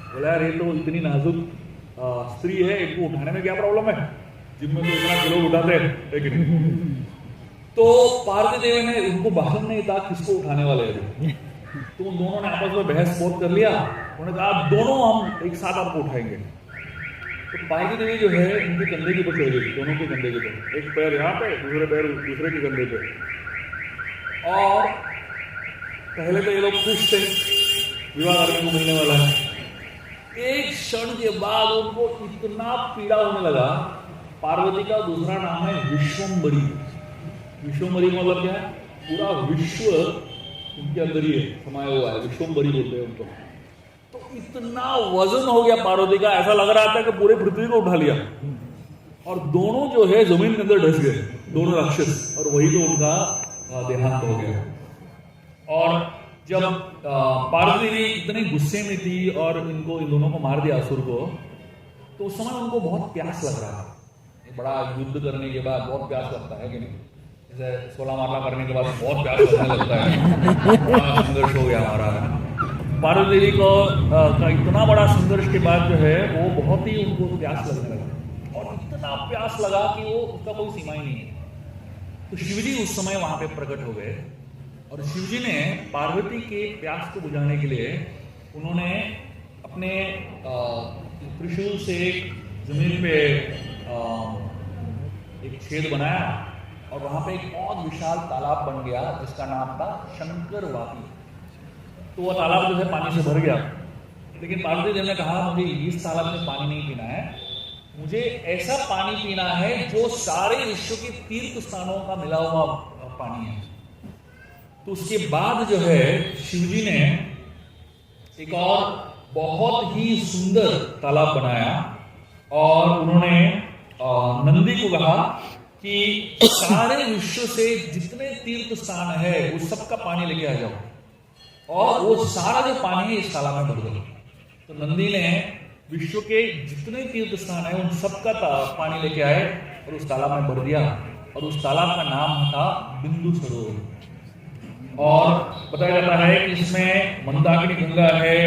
बोला यार ये तो इतनी नाजुक स्त्री है, इनको उठाने में क्या प्रॉब्लम है, जिम में तो इतना किलो उठाते हैं। तो पार्वती देवी ने, उनको मालूम नहीं था किसको उठाने वाले हैं। तो उन दोनों ने आपस में बहस बहुत कर लिया। उन्होंने कहा दोनों हम एक साथ आपको उठाएंगे। तो पार्वती देवी जो है उनके कंधे के ऊपर चढ़ गई, दोनों के कंधे के ऊपर, एक पैर यहाँ पे, दूसरे पैर दूसरे के कंधे पे। और पहले तो ये लोग खुश थे, विवाह करने को मिलने वाला है। एक क्षण के बाद उनको इतना पीड़ा होने लगा। पार्वती का दूसरा नाम है विश्वम्भरी। विश्वम्भरी मतलब क्या है, पूरा विश्व उनके अंदर ही है, समाया हुआ है, विश्वम्भरी बोलते हैं उनको। तो इतना वजन हो गया पार्वती का, ऐसा लग रहा था कि पूरे पृथ्वी को उठा लिया। और दोनों जो है जमीन के अंदर ढस गए, दोनों राक्षस, और वही तो उनका देहांत हो गया। और जब पार्वती देवी इतने गुस्से में थी और इन दोनों को मार दिया असुर को, तो उस समय उनको बहुत प्यास लग रहा था। बड़ा युद्ध करने के बाद बहुत प्यास लगता है कि नहीं, जैसे 16 मारला करने के बाद बहुत प्यास लगने लगता है। संघर्ष हो गया हमारा। पार्वती देवी को का इतना बड़ा संघर्ष के बाद जो है वो बहुत ही उनको प्यास लगने लगा, और इतना प्यास लगा कि वो उसका कोई सीमा ही नहीं है। तो शिवजी उस समय वहां पे प्रकट हो गए और शिवजी ने पार्वती के प्यास को बुझाने के लिए उन्होंने अपने त्रिशूल से जमीन पे एक छेद बनाया और वहां पे एक बहुत विशाल तालाब बन गया जिसका नाम था शंकरवाती। तो वह तालाब जो है पानी से भर गया, लेकिन पार्वती देवी ने कहा मुझे इस तालाब में पानी नहीं पीना है, मुझे ऐसा पानी पीना है जो सारे विश्व के तीर्थ स्थानों का मिला हुआ पानी है। तो उसके बाद जो है शिवजी ने एक और बहुत ही सुंदर तालाब बनाया और उन्होंने नंदी को कहा कि सारे विश्व से जितने तीर्थ स्थान है उस सबका पानी लेके आ जाओ, और वो सारा जो पानी है इस तालाब में भर दो। तो नंदी ने विश्व के जितने तीर्थ स्थान है उन सबका पानी लेके आए और उस तालाब में भर दिया, और उस तालाब का नाम था बिंदु सरोवर। और बताया जाता है कि इसमें मंदाकिनी गंगा है,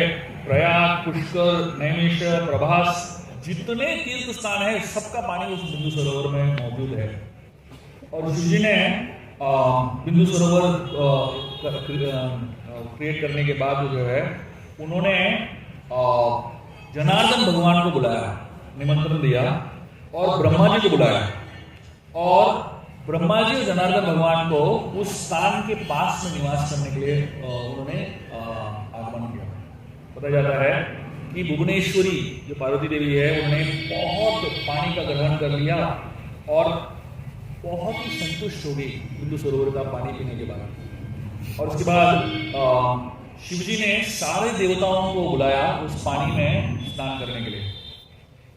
प्रयाग, पुष्कर, नैमिषा, प्रभास, जितने तीर्थ स्थान है सबका पानी उस बिंदु सरोवर में मौजूद है। और शिवजी ने बिंदु सरोवर क्रिएट करने के बाद जो है उन्होंने जनार्दन भगवान को बुलाया, निमंत्रण दिया, और ब्रह्मा जी को बुलाया, और ब्रह्मा जी और जनार्दन भगवान को उस स्थान के पास में निवास करने के लिए उन्होंने आगमन किया। बताया जाता है कि भुवनेश्वरी जो पार्वती देवी है उन्होंने बहुत पानी का ग्रहण कर लिया और बहुत ही संतुष्ट हो गई बिंदु सरोवर का पानी पीने के बाद। और उसके बाद शिवजी ने सारे देवताओं को बुलाया उस पानी में स्नान करने के लिए,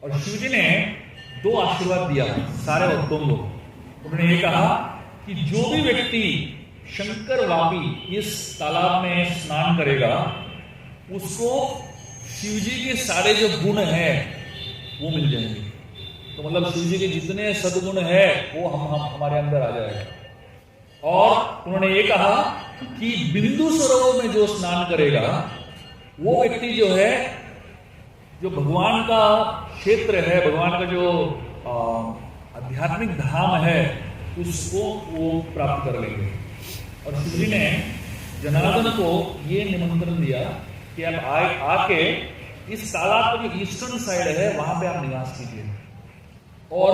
और शिवजी ने 2 आशीर्वाद दिया सारे भक्तों को। उन्होंने ये कहा कि जो भी व्यक्ति शंकर वापी इस तालाब में स्नान करेगा उसको शिवजी के सारे जो गुण हैं वो मिल जाएंगे। तो मतलब शिवजी के जितने सद्गुण है वो हम हमारे अंदर आ जाएगा। और उन्होंने ये कहा कि बिंदु सरोवर में जो स्नान करेगा वो व्यक्ति जो है, जो भगवान का क्षेत्र है, भगवान का जो आध्यात्मिक धाम है, उसको वो प्राप्त कर लेंगे। और शिवजी ने जनार्दन को ये निमंत्रण दिया कि आप आके इस तालाब का जो ईस्टर्न साइड है वहां पे आप निवास कीजिए। और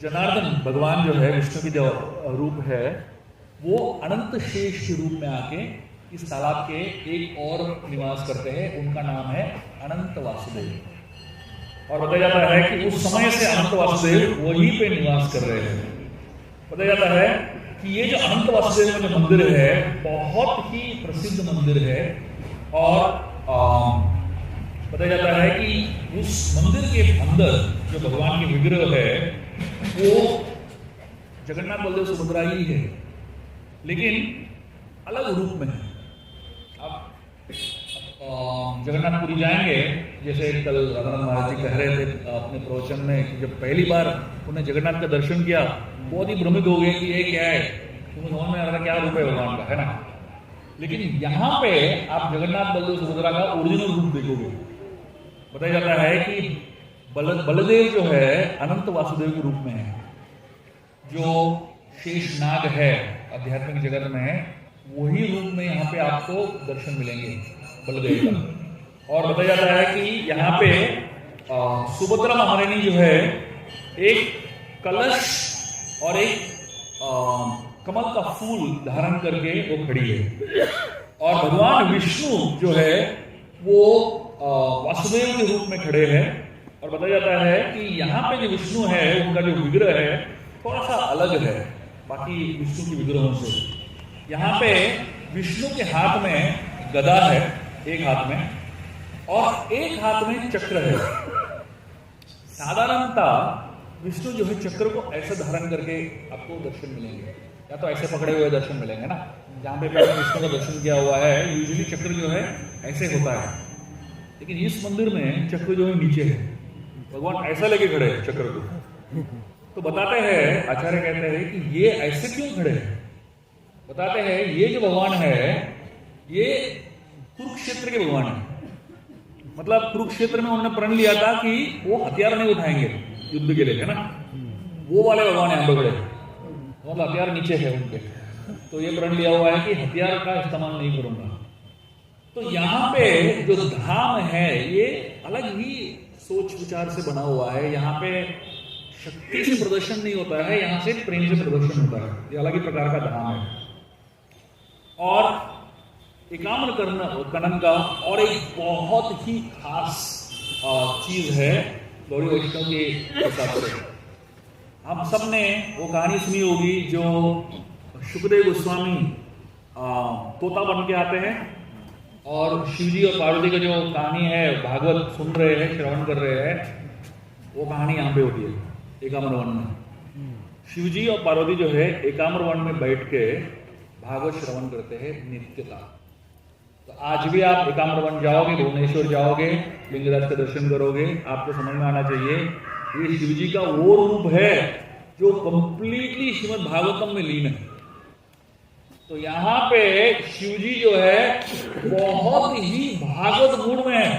जनार्दन भगवान जो है, विष्णु की जो रूप है, वो अनंत शेष के रूप में आके इस तालाब के एक और निवास करते हैं। उनका नाम है अनंत वासुदेव। और बताया जाता है कि उस समय से अनंत वासुदेव वहीं पे निवास कर रहे हैं। बताया जाता है कि ये जो अनंत वासुदेव का जो मंदिर है बहुत ही प्रसिद्ध मंदिर है। और बताया जाता है कि उस मंदिर के अंदर जो भगवान के विग्रह है वो जगन्नाथ बलदेव सुभद्रा ही है, लेकिन अलग रूप में है। आप जगन्नाथपुरी जाएंगे, जैसे कल राधाराम महाराज जी कह रहे थे अपने प्रवचन में कि जब पहली बार उन्हें जगन्नाथ का दर्शन किया बहुत ही भ्रमित हो गए कि ये क्या है, तुम्हें समझ में आ रहा क्या रूप है भगवान का, है ना। लेकिन यहाँ पे आप जगन्नाथ बलदेव सुभद्रा का ओरिजिनल रूप देखोगे। बताया जाता है कि बलदेव जो है अनंत वासुदेव के रूप में है, जो शेषनाग है आध्यात्मिक जगत में, वही रूप में यहाँ पे आपको दर्शन मिलेंगे बलदेव का। और बताया जाता है कि यहाँ पे सुभद्रा महारानी जो है एक कलश और एक कमल का फूल धारण करके वो खड़ी है। और भगवान विष्णु जो है वो वासुदेव के रूप में खड़े हैं। और बताया जाता है कि यहाँ पे जो विष्णु है उनका जो विग्रह है थोड़ा सा अलग है बाकी विष्णु के विग्रहों से। यहाँ पे विष्णु के हाथ में गदा है एक हाथ में, और एक हाथ में चक्र है। साधारणतः विष्णु जो है चक्र को ऐसे धारण करके आपको दर्शन मिलेंगे, या तो ऐसे पकड़े हुए दर्शन मिलेंगे ना। जहाँ पे पहले विष्णु का दर्शन किया हुआ है यूजुअली चक्र जो है ऐसे होता है, लेकिन इस मंदिर में चक्र जो है नीचे है, भगवान ऐसा लेके खड़े हैं चक्र को। तो बताते हैं, आचार्य कहते हैं कि ये ऐसे क्यों खड़े हैं। बताते हैं ये जो भगवान है ये कुरुक्षेत्र के भगवान है। मतलब कुरुक्षेत्र में उन्होंने प्रण लिया था कि वो हथियार नहीं उठाएंगे युद्ध के लिए, है ना। वो वाले भगवान है बगड़े, मतलब हथियार नीचे है उनके। तो ये प्रण लिया हुआ है कि हथियार का इस्तेमाल नहीं करूंगा। तो यहाँ पे जो धाम है ये अलग ही सोच विचार से बना हुआ है। यहाँ पे शक्ति से प्रदर्शन नहीं होता है, यहाँ से प्रेम से प्रदर्शन होता है। ये अलग ही प्रकार का धाम है। और एकाम्र कनन का और एक बहुत ही खास चीज है गौड़ी वैष्णव के हिसाब से। आप सबने वो कहानी सुनी होगी जो शुकदेव गोस्वामी तोता बन के आते हैं और शिवजी और पार्वती का जो कहानी है भागवत सुन रहे हैं, श्रवण कर रहे हैं, वो कहानी यहाँ पे होती है एकाम्र वन में। शिवजी और पार्वती जो है एकाम्र वन में बैठ के भागवत श्रवण करते हैं नित्यता। तो आज भी आप एकाम्र वन जाओगे, भुवनेश्वर जाओगे, लिंगराज का दर्शन करोगे, आपको समझ में आना चाहिए ये शिवजी का वो रूप है जो कंप्लीटली श्रीमद् भागवतम में लीन है। तो यहाँ पे शिवजी जो है बहुत ही भागवत मूड में है।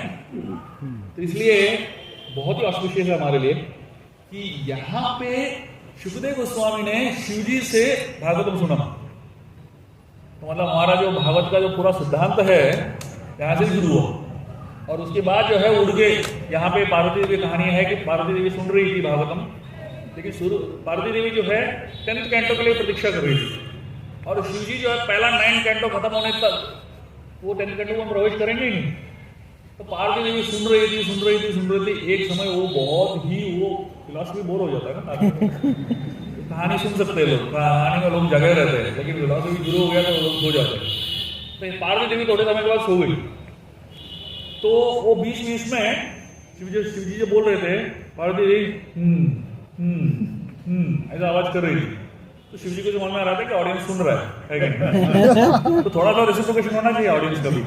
तो इसलिए बहुत ही ऑस्पिशियस है हमारे लिए कि यहाँ पे शुकदेव गोस्वामी ने शिवजी से भागवतम सुना। तो मतलब हमारा जो भागवत का जो पूरा सिद्धांत है यहाँ से शुरू हुआ। और उसके बाद जो है उड़ के यहाँ पे पार्वती देवी की कहानी है कि पार्वती देवी सुन रही थी भागवतम, लेकिन पार्वती देवी जो है 10th कैंटो के लिए प्रतीक्षा कर रही थी। और शिवजी जो है पहला 9 कैंटो खत्म होने तक वो 10th कैंटो में प्रवेश करेंगे ही नहीं। तो पार्वती देवी सुन रही थी। एक समय वो बहुत ही वो फिलॉसफी बोर हो जाता है ना आदमी। कहानी सुन सकते हैं लोग, कहानी में लोग जगे रहते हैं, लेकिन फिलॉसफी शुरू हो गया तो लोग सो जाते हैं। तो पार्वती देवी थोड़े समय के बाद सो गई। तो वो बीच में शिव जी जो बोल रहे थे, पार्वती देवी ऐसा आवाज कर रही थी। तो शिव जी को समझ में आ रहा था कि ऑडियंस सुन रहा है कि नहीं? तो थोड़ा सा रेसिप्रोकेशन होना चाहिए ऑडियंस का भी।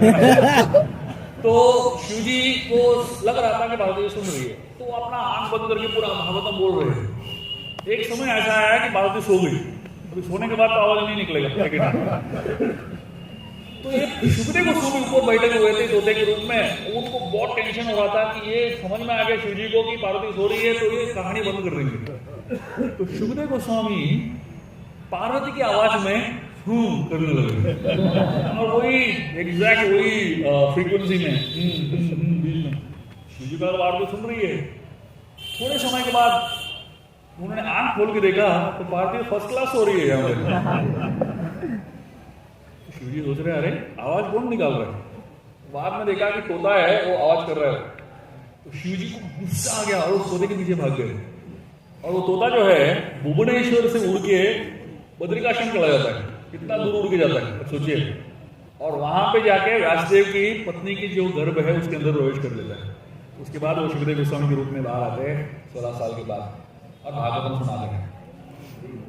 तो शिव जी को लग रहा था कि पार्वती देवी सुन रही है, तो वो अपना आंख बंद करके पूरा भागवतम बोल रहे हैं। एक समय ऐसा आया कि पार्वती सो गई। अभी सोने के बाद तो आवाज नहीं निकलेगा। तो ये शुक्रे गोस्वामी ऊपर बैठे हुए थे तोते के रूप में। उनको बहुत टेंशन हो रहा था कि ये समझ में आ गया शिव जी को कि पार्वती सो रही है, तो ये कहानी बंद कर देंगे। तो शुक्रे गोस्वामी पार्वती की आवाज में करने लगे, और वही एग्जैक्ट वही फ्रीक्वेंसी में शिव जी का पार्वती सुन रही है। थोड़े समय के बाद उन्होंने आंख खोल के देखा तो पार्वती फर्स्ट क्लास हो रही है यहाँ पे। शिव जी सोच रहे अरे आवाज कौन निकाल रहा है। बाद में देखा कि तोता है वो आवाज कर रहा है। तो शिव जी को गुस्सा आ गया और उस तोते के पीछे भाग गए। और वो तोता जो है भुवनेश्वर से उड़ के बद्रिकाश्रम चला जाता है। कितना दूर उड़ के जाता है सोचिए। और वहां पे जाके व्यासदेव की पत्नी की जो गर्भ है उसके अंदर प्रवेश कर लेता है। उसके बाद वो सुखदेव गोस्वामी के रूप में बाहर आते हैं 16 साल के बाद, और भागवतम सुनाते हैं।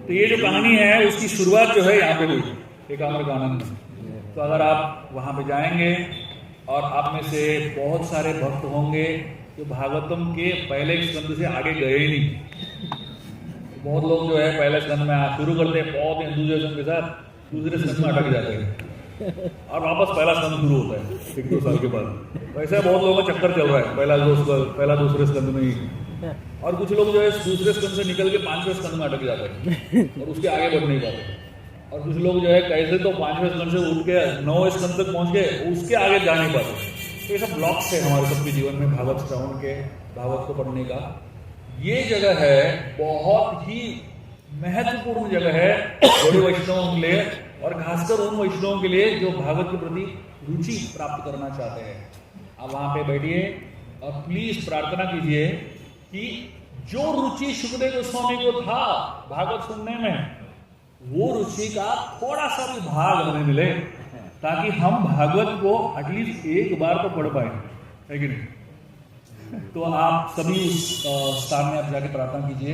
तो ये जो कहानी है उसकी शुरुआत जो है यहाँ पे हुई एकाम्रकानंद। तो अगर आप वहां पे जाएंगे और आप में से बहुत सारे भक्त होंगे जो भागवतम के पहले स्कंद से आगे गए ही नहीं। बहुत लोग जो है पहले स्कंद में शुरू करते हैं बहुत एंथुसियाज्म के साथ, दूसरे स्कंद में अटक जाते हैं और वापस पहला स्कंद शुरू होता है 1-2 साल के बाद। वैसे बहुत लोगों का चक्कर चल रहा है पहला दूसरे स्कंद में ही। और कुछ लोग जो है दूसरे स्कंद से निकल के 5वें स्कंद में अटक जाते हैं और उसके आगे बढ़ नहीं पाते। और कुछ लोग जो है कैसे तो 5वें स्कंद से उठ के 9वें स्कंद तक पहुंच गए, उसके आगे जा नहीं पाते। तो ये सब ब्लॉक्स है हमारे सबके जीवन में भागवत श्रवण के, भागवत को पढ़ने का। ये जगह है बहुत ही महत्वपूर्ण जगह है बड़े वैष्णवों के लिए, और खासकर उन वैष्णवों के लिए जो भागवत के प्रति रुचि प्राप्त करना चाहते हैं। आप वहां पे बैठिए और प्लीज प्रार्थना कीजिए कि जो रुचि सुखदेव गोस्वामी को था भागवत सुनने में, वो रुचि का थोड़ा सा भी भाग हमें मिले, ताकि हम भागवत को एटलीस्ट एक बार तो पढ़ पाए, है कि नहीं? तो आप सभी उस स्थान में आप जाके प्रार्थना कीजिए।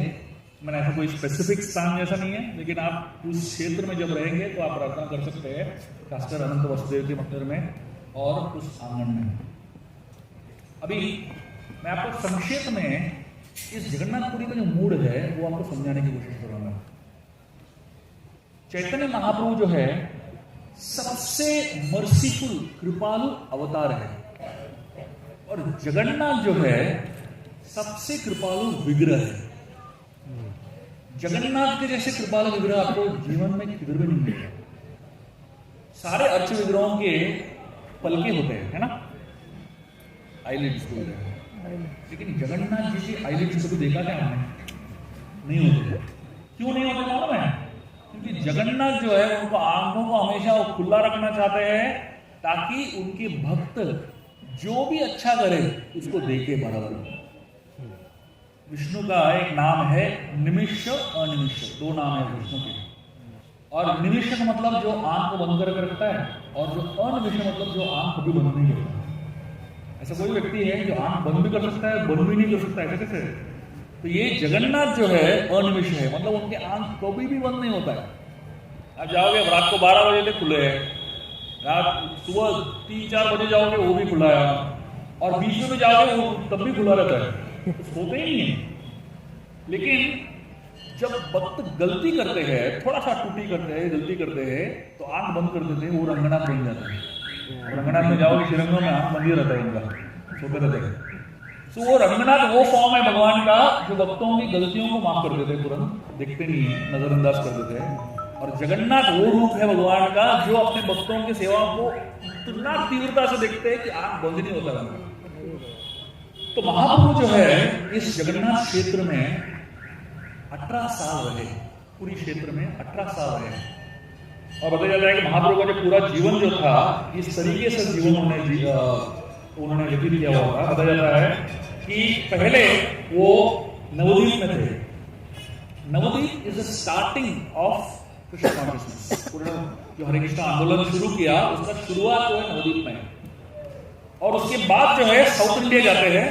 मैंने ऐसा कोई स्पेसिफिक स्थान जैसा नहीं है, लेकिन आप उस क्षेत्र में जब रहेंगे तो आप प्रार्थना कर सकते हैं, खासकर अनंत वसुदेव के मंदिर में और उस आंगन में। अभी मैं आपको संक्षेप में इस जगन्नाथपुरी का जो मूड है वो आपको समझाने की कोशिश करूंगा। चैतन्य महाप्रभु जो है सबसे मर्सीफुल कृपालु अवतार है, और जगन्नाथ जो है सबसे कृपालु विग्रह है। जगन्नाथ के जैसे कृपालु विग्रह आपको जीवन में किधर भी नहीं मिलेगा। सारे अर्च विग्रहों के पलके होते हैं, है ना, आईलिड्स बोलते हैं, लेकिन जगन्नाथ जी की आईलिड्स कभी देखा क्या हमने? नहीं होते। क्यों नहीं होते मालूम है? क्योंकि जगन्नाथ जो है उनको आंखों को हमेशा वो खुला रखना चाहते हैं, ताकि उनके भक्त जो भी अच्छा करे उसको देखे बराबर। विष्णु का एक नाम है निमिष अनिमिष, 2 नाम है विष्णु के। और निमिष का मतलब जो आंख को बंद करके रखता है, और जो अनिमिष मतलब जो आंख कभी बंद नहीं करता। ऐसा कोई व्यक्ति है जो आंख बंद भी कर सकता है, बंद भी नहीं कर सकता, ऐसा कैसे? तो ये जगन्नाथ जो है अनिमिष है, मतलब उनकी आंख कभी भी बंद नहीं होता है। आप जाओगे रात को 12 बजे तक खुले हैं, रात सुबह 3-4 बजे जाओगे वो भी खुला है, और बीच में भी जाओगे वो तब भी खुला रहता है, सोते ही नहीं है। लेकिन जब भक्त गलती करते हैं, थोड़ा सा टूटी करते हैं, गलती करते हैं, तो आंख बंद कर देते हैं, वो रंगनाथ बन जाता है। रंगनाथ में जाओगे श्रीरंगों में आंख बंद ही रहता है उनका, सोते रहते हैं। तो वो रंगनाथ वो फॉर्म है भगवान का जो भक्तों की गलतियों को माफ कर देते हैं, तुरंत देखते नहीं है, नजरअंदाज कर देते हैं। और जगन्नाथ वो रूप है भगवान का जो अपने भक्तों की सेवा को इतना तीव्रता से देखते हैं कि आंख बंद नहीं होता है। तो महाप्रभु जो है इस जगन्नाथ क्षेत्र में 18 साल रहे, पूरी क्षेत्र में 18 साल रहे। और बताया जाता है कि महाप्रभु का जो पूरा जीवन जो था इस तरीके से जीवन उन्होंने उन्होंने व्यतीत किया हुआ था। बताया जाता है कि पहले वो नवद्वीप में थे। Navadwip is the starting of Krishna consciousness. जो हरे कृष्ण आंदोलन शुरू किया उसका शुरुआत जो है नवद्वीप में है। और उसके बाद जो है साउथ इंडिया जाते हैं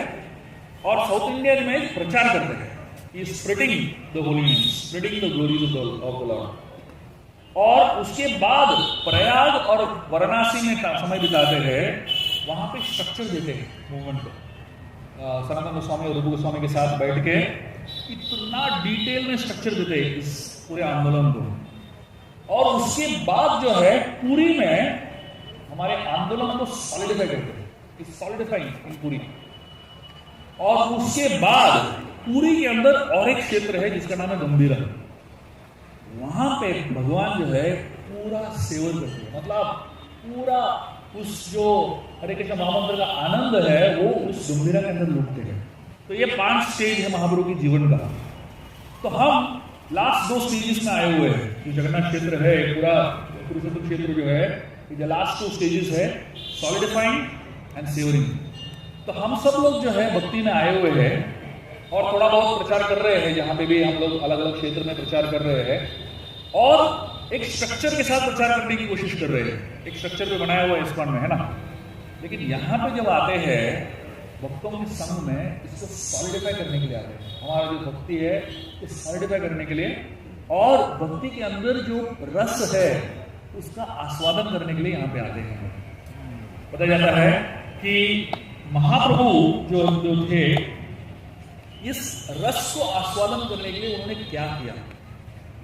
और साउथ इंडिया में प्रचार करते हैं, spreading the holy names, spreading the glories of the lord. और उसके बाद प्रयाग और वाराणसी में समय बिताते हैं, वहां पे स्ट्रक्चर देते हैं मूवमेंट को। सनातन गोस्वामी और रूप गोस्वामी के साथ बैठ के इतना डिटेल में स्ट्रक्चर देते हैं इस पूरे आंदोलन को। और उसके बाद जो है पुरी में हमारे आंदोलन को सॉलिडिफाई करते हैं, सॉलिडिफाइंग इन पुरी। और उसके बाद पुरी के अंदर और एक क्षेत्र है जिसका नाम है गंभीरा। वहां पे भगवान जो है पूरा सेवन करते हैं, मतलब पूरा उस जो हरे कृष्ण महामंत्र का आनंद है वो उस गंभीरा के अंदर लुटते हैं। तो ये 5 स्टेज है महाप्रभु के जीवन का। तो हम लास्ट 2 स्टेजेस में आए हुए हैं। जो जगन्नाथ क्षेत्र है, पूरा पुरुषोत्तम क्षेत्र जो है, ये लास्ट 2 स्टेजेस है, सॉलिडिफाइंग एंड सेवरिंग। तो हम सब लोग जो है भक्ति में आए हुए हैं और थोड़ा बहुत प्रचार कर रहे हैं, जहां पे भी हम लोग अलग अलग क्षेत्र में प्रचार कर रहे हैं और एक स्ट्रक्चर के साथ प्रचार करने की कोशिश कर रहे हैं। एक स्ट्रक्चर पे बनाया हुआ इस्कॉन में, है ना। लेकिन यहाँ पे जब आते हैं भक्तों के संग में, इसको सॉलिडिफाई करने के लिए आते हैं। हमारा जो भक्ति है इसको सॉलिडिफाई करने के लिए और भक्ति के अंदर जो रस है उसका आस्वादन करने के लिए यहाँ पे आते हैं। बताया जाता है कि महाप्रभु जो थे, इस रस को आस्वादन करने के लिए उन्होंने क्या किया।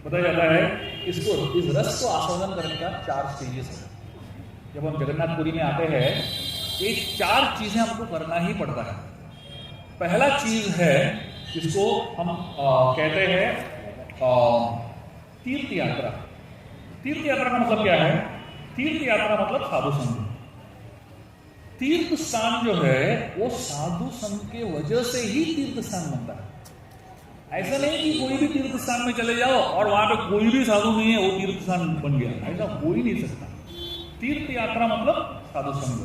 बताया जाता है इस रस को आस्वादन करने का 4 स्टेजेस है। जब हम जगन्नाथपुरी में आते हैं, ये 4 चीजें हमको करना ही पड़ता है। पहला चीज है जिसको हम कहते हैं तीर्थ यात्रा। तीर्थ यात्रा का मतलब क्या है? तीर्थ यात्रा मतलब साधु संग। तीर्थ स्थान जो है वो साधु संग के वजह से ही तीर्थ स्थान बनता है। ऐसा नहीं कि कोई भी तीर्थ स्थान में चले जाओ और वहां पे कोई भी साधु नहीं है, वो तीर्थ स्थान बन गया, ऐसा हो ही नहीं सकता। तीर्थ यात्रा मतलब साधु संग।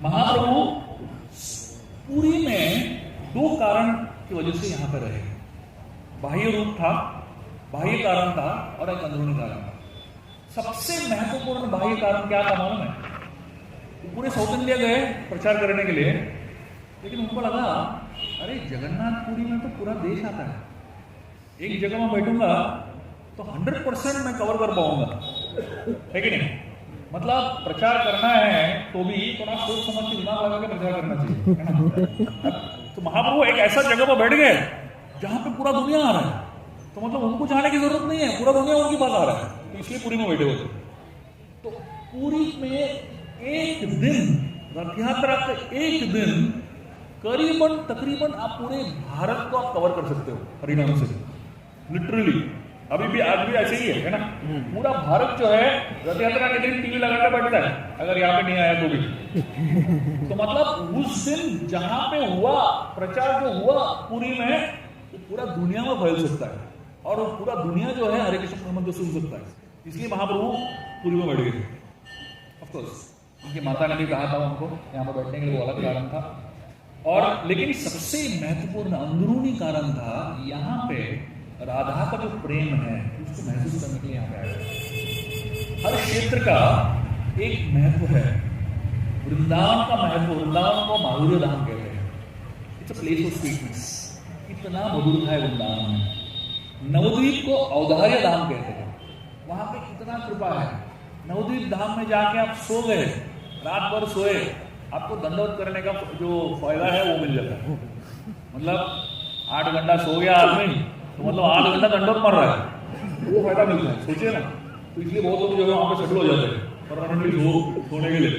महाप्रभु पुरी में 2 कारण की वजह से यहां पर रहे। बाह्य रूप था, बाह्य कारण था और एक अंदरूनी कारण था। सबसे महत्वपूर्ण बाह्य कारण क्या था मालूम है? पूरे साउथ इंडिया गए प्रचार करने के लिए, लेकिन उनको लगा अरे जगन्नाथपुरी में तो पूरा देश आता है, एक जगह में बैठूंगा तो 100% मैं कवर कर पाऊंगा, है कि नहीं। मतलब प्रचार करना है तो भी थोड़ा सोच समझ के दिमाग लगा के प्रचार करना चाहिए, है ना। तो महाप्रभु एक ऐसा जगह पर बैठ गए जहां पे पूरा दुनिया आ रहा है, तो मतलब उनको जाने की जरूरत नहीं है, पूरा दुनिया उनके पास आ रहा है, तो इसलिए पुरी में बैठे हुए। तो पुरी में एक दिन रथ यात्रा का एक दिन तकरीबन आप पूरे भारत को आप कवर कर सकते हो हरिनाम से, लिटरली। अभी भी आज भी ऐसे ही है ना। पूरा भारत जो है रथ यात्रा के दिन टीवी लगा के बैठता है, अगर यहाँ पे नहीं आया तो भी। तो मतलब उस दिन जहां पे हुआ प्रचार जो हुआ पुरी में, वो पूरा दुनिया में फैल सकता है और वो पूरा दुनिया जो है हरे कृष्ण मंत्र सुन सकता है। इसलिए महाप्रभु पुरी में बैठ गए। ऑफकोर्स उनकी माता ने भी कहा था उनको यहाँ पर बैठने के लिए, वो अलग कारण था। और लेकिन सबसे महत्वपूर्ण अंदरूनी कारण था, यहाँ पे राधा का जो प्रेम है उसको महसूस करने के लिए यहाँ पे आया। हर क्षेत्र का एक महत्व है। वृंदावन का महत्व, वृंदावन को माधुर्य धाम कहते हैं, it's a place of sweetness. इतना मधुर है वृंदावन में। नवद्वीप को औदार्य धाम कहते हैं, वहां पे कितना कृपा है। नवद्वीप धाम में जाके आप सो गए, रात भर सोए, आपको दंडवत करने का जो फायदा है वो मिल जाता है। मतलब 8 घंटा सो गया आदमी तो मतलब 8 घंटा दंडवत मर रहा है, वो फायदा मिलता है, सोचिए ना। तो इसलिए बहुत लोग जो है वहां पे सेटल हो जाते हैं परमानेंटली सोने के लिए,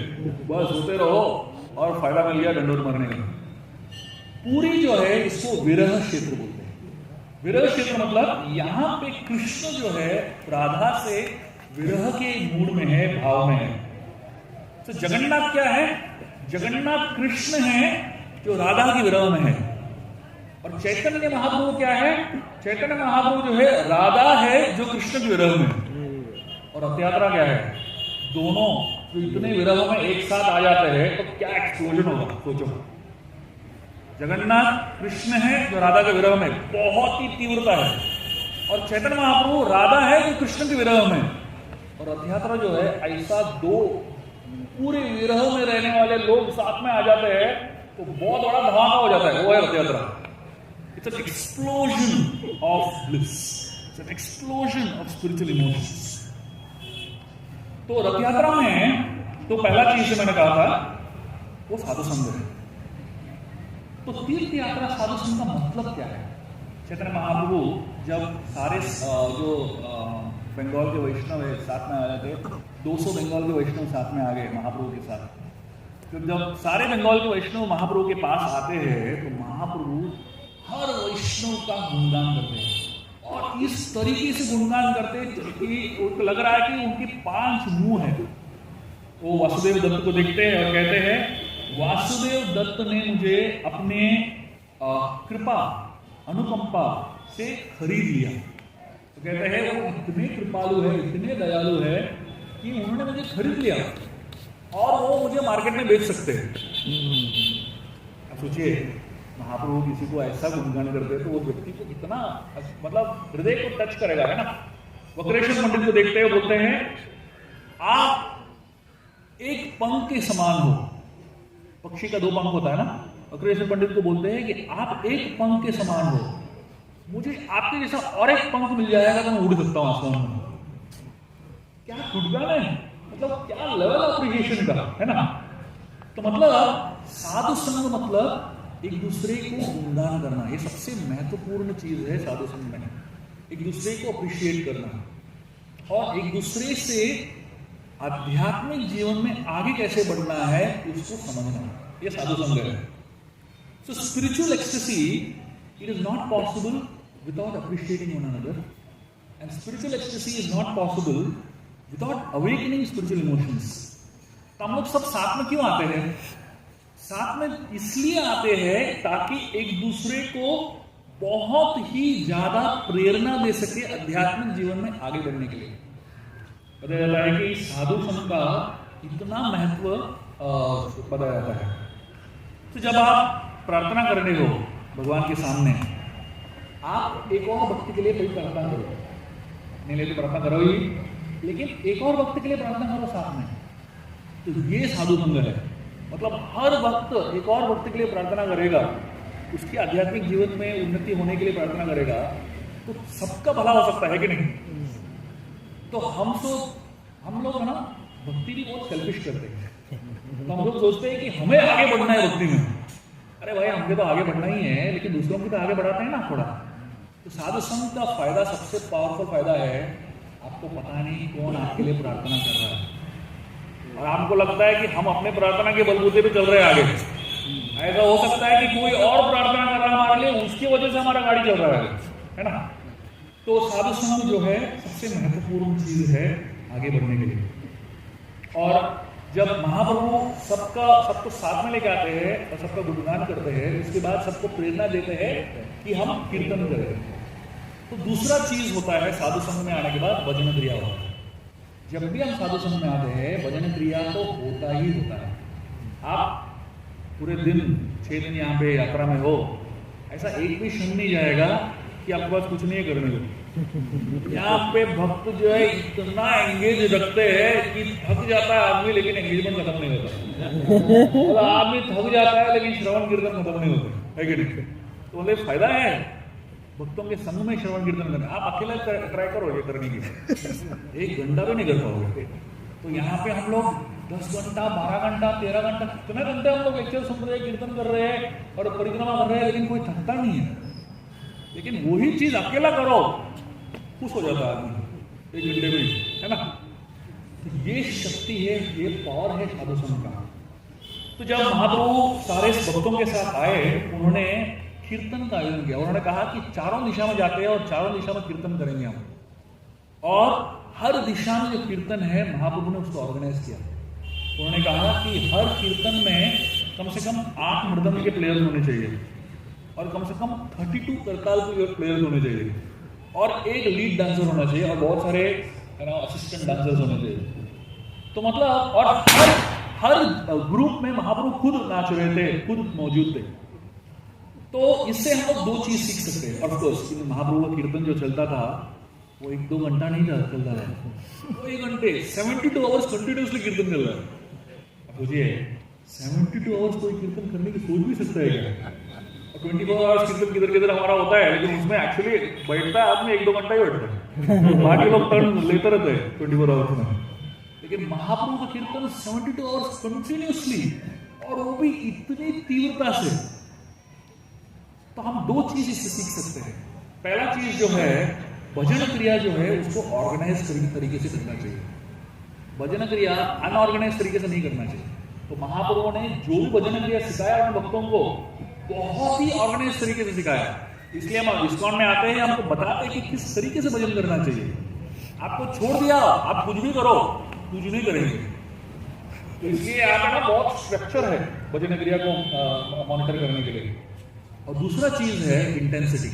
बस सोते रहो और फायदा मिल गया दंडवत मरने का। पूरी जो है इसको विरह क्षेत्र बोलते हैं। विरह क्षेत्र मतलब यहाँ पे कृष्ण जो है राधा से विरह के मूड में है, भाव में है। तो जगन्नाथ क्या है? जगन्नाथ कृष्ण है जो राधा की विरह में है। और चैतन्य महाप्रभु क्या है? चैतन्य महाप्रभु जो है राधा है जो कृष्ण की विरह में है। और रथ यात्रा क्या है? दोनों जो इतने विरह में एक साथ आ जाते हैं तो क्या एक्सप्लोजन होगा, सोचो। जगन्नाथ कृष्ण है जो राधा के विरह में बहुत ही तीव्रता है, और चैतन्य महाप्रभु राधा है जो कृष्ण के विरह में, और रथ यात्रा जो है ऐसा दो पूरे विरह में रहने वाले लोग साथ में आ जाते हैं तो बहुत बड़ा धमाका हो जाता है। वो है रथ यात्रा। It's an explosion of bliss, it's an explosion of spiritual emotions. तो रथ यात्रा में तो पहला चीज जो मैंने कहा था वो साधु संग है। तो तीर्थ यात्रा साधु संग का मतलब क्या है? चैतन्य महाप्रभु जब सारे जो बंगाल के वैष्णव है साथ में आ जाते, 200 बंगाल के वैष्णव साथ में आ गए महाप्रभु के साथ। तो जब सारे बंगाल के वैष्णव महाप्रभु के पास आते हैं तो महाप्रभु हर वैष्णव का गुणगान करते हैं, और इस तरीके से गुणगान करते हैं कि उनको लग रहा है कि उनकी 5 मुंह है। वो वासुदेव दत्त को देखते हैं और कहते हैं, वासुदेव दत्त ने मुझे अपने कृपा अनुकंपा से खरीद लिया। तो कहते हैं वो इतने कृपालु है, इतने दयालु है कि उन्होंने मुझे खरीद लिया और वो मुझे मार्केट में बेच सकते हैं। अब सोचिए, महाप्रभु किसी को ऐसा गुणगान करते हैं तो वो व्यक्ति को कितना मतलब हृदय को टच करेगा, है ना। वक्रेश्वर पंडित को देखते हैं, बोलते हैं आप एक पंख के समान हो। पक्षी का 2 पंख होता है ना। वक्रेश्वर पंडित को बोलते हैं कि आप एक पंख के समान हो, मुझे आपके जैसा और एक पंख मिल जाएगा तो मैं उड़ सकता हूं आसमान में। क्या गुणगान है, मतलब क्या लेवल अप्रिशिएशन का, है ना। तो मतलब साधु संग मतलब एक दूसरे को गुणगान करना, ये सबसे महत्वपूर्ण चीज है साधु संग में। एक दूसरे को अप्रिशिएट करना और एक दूसरे से आध्यात्मिक जीवन में आगे कैसे बढ़ना है उसको समझना, ये साधु संग है। सो spiritual ecstasy, it is not possible without appreciating one another, and spiritual ecstasy is not possible without awakening spiritual emotions. तो हम लोग सब साथ में क्यों आते हैं? साथ में इसलिए आते हैं ताकि एक दूसरे को बहुत ही ज्यादा प्रेरणा दे सके आध्यात्मिक जीवन में आगे बढ़ने के लिए। बताया जाता है कि साधु संग का इतना महत्व बताया जाता है। तो जब आप प्रार्थना कर रहे हो भगवान के सामने, आप एक और भक्ति के लिए कोई प्रार्थना करो, नहीं ले तो प्रार्थना करो ही, लेकिन एक और भक्ति के लिए प्रार्थना करो साथ में। तो ये साधु संग है। मतलब हर वक्त एक और भक्ति के लिए प्रार्थना करेगा, उसके आध्यात्मिक जीवन में उन्नति होने के लिए प्रार्थना करेगा, तो सबका भला हो सकता है कि नहीं। तो हम लोग ना भक्ति भी बहुत सेल्फिश करते हैं। तो हम लोग सोचते हैं कि हमें आगे बढ़ना है भक्ति में। अरे भाई, हमको तो आगे बढ़ना ही है, लेकिन दूसरों को तो आगे बढ़ाते हैं ना थोड़ा। तो साधु संग का फायदा, सबसे पावरफुल फायदा है, आपको पता नहीं कौन आपके लिए प्रार्थना कर रहा है, और आपको लगता है कि हम अपने प्रार्थना के बलबूते पे चल रहे हैं आगे। ऐसा हो सकता है कि कोई और प्रार्थना कर रहा है हमारे लिए, उसकी वजह से हमारा गाड़ी चल रहा है ना। तो साधु संग जो है सबसे महत्वपूर्ण चीज है आगे बढ़ने के लिए। और जब महाप्रभु सबको साथ में लेके आते हैं और सबका गुणगान करते हैं, उसके बाद सबको प्रेरणा देते हैं कि हम कीर्तन करें। तो दूसरा चीज होता है साधु संग में आने के बाद भजन क्रिया होता है। जब भी हम साधु संग में आते हैं, भजन क्रिया तो होता ही होता है। आप पूरे दिन 6 दिन यहाँ पे यात्रा में हो, ऐसा एक भी क्षण नहीं जाएगा कि आपके पास कुछ नहीं है करने को। यहाँ पे भक्त जो है इतना एंगेज रखते हैं कि थक जाता है आदमी, लेकिन एंगेजमेंट खत्म नहीं होता। मतलब आदमी थक जाता है लेकिन श्रवण कीर्तन खत्म नहीं होता है कि नहीं। तो मतलब फायदा है भक्तों के संग में श्रवण कीर्तन करना। आप अकेले ट्राई करो ये करने की, 1 घंटा भी नहीं कर पाओगे। तो यहाँ पे हम लोग 10 घंटा, 12 घंटा, 13 घंटा, कितने घंटे हम लोग लेक्चर सुन रहे हैं, कीर्तन कर रहे हैं और परिक्रमा कर रहे हैं, लेकिन कोई थकता नहीं है। लेकिन वही चीज अकेला करो, खुश हो जाता है आदमी 1 घंटे में, है ना। तो ये शक्ति है, ये पावर है साधु संग का। तो जब महाप्रभु सारे भक्तों के साथ आए, उन्होंने कीर्तन का आयोजन किया। उन्होंने कहा कि चारों दिशा में जाते हैं और चारों दिशा में कीर्तन करेंगे हम। और हर दिशा में जो कीर्तन है महाप्रभु ने उसको ऑर्गेनाइज किया। उन्होंने कहा कि हर कीर्तन में कम से कम 8 मृदंग के प्लेयर्स होने चाहिए और कम से कम 32 करताल के प्लेयर्स होने चाहिए और एक लीड डांसर होना चाहिए और बहुत सारे असिस्टेंट डांसर्स होने चाहिए। तो मतलब और हर ग्रुप में महाप्रभु खुद नाच रहे थे, खुद मौजूद थे। तो इससे हम लोग दो चीज सीख सकते हैं। ऑफ कोर्स महाप्रभु का कीर्तन जो चलता था वो 1-2 घंटा नहीं था, चलता था वो 1 घंटे 72 आवर्स कंटिन्यूसली कीर्तन चल रहा है। सोचिए 72 आवर्स कोई कीर्तन करने की सोच भी सकता है क्या? 24 आवर्स कीर्तन किधर किधर हमारा होता है, लेकिन उसमें एक्चुअली बैठता है आदमी 1-2 घंटा ही बैठता है, बाकी लोग टर्न लेते रहते हैं 24 आवर्स में। लेकिन महाप्रभु का कीर्तन 72 आवर्स कंटिन्यूसली, और वो भी इतनी तीव्रता से। तो हम दो चीज इससे सीख सकते हैं। पहला चीज जो है, भजन क्रिया जो है उसको ऑर्गेनाइज तरीके से करना चाहिए। भजन क्रिया अनऑर्गेनाइज तरीके से नहीं करना चाहिए। तो महाप्रभु ने जो भी भजन क्रिया सिखाया उन भक्तों को बहुत ही ऑर्गेनाइज तरीके से सिखाया। इसलिए हम इस्कॉन में आते हैं, हमको बताते हैं कि किस तरीके से भजन करना चाहिए। आपको छोड़ दिया, आप कुछ भी करो, कुछ नहीं करेंगे। तो इसलिए यहाँ पे ना बहुत स्ट्रक्चर है भजन क्रिया को मॉनिटर करने के लिए। और दूसरा चीज है इंटेंसिटी।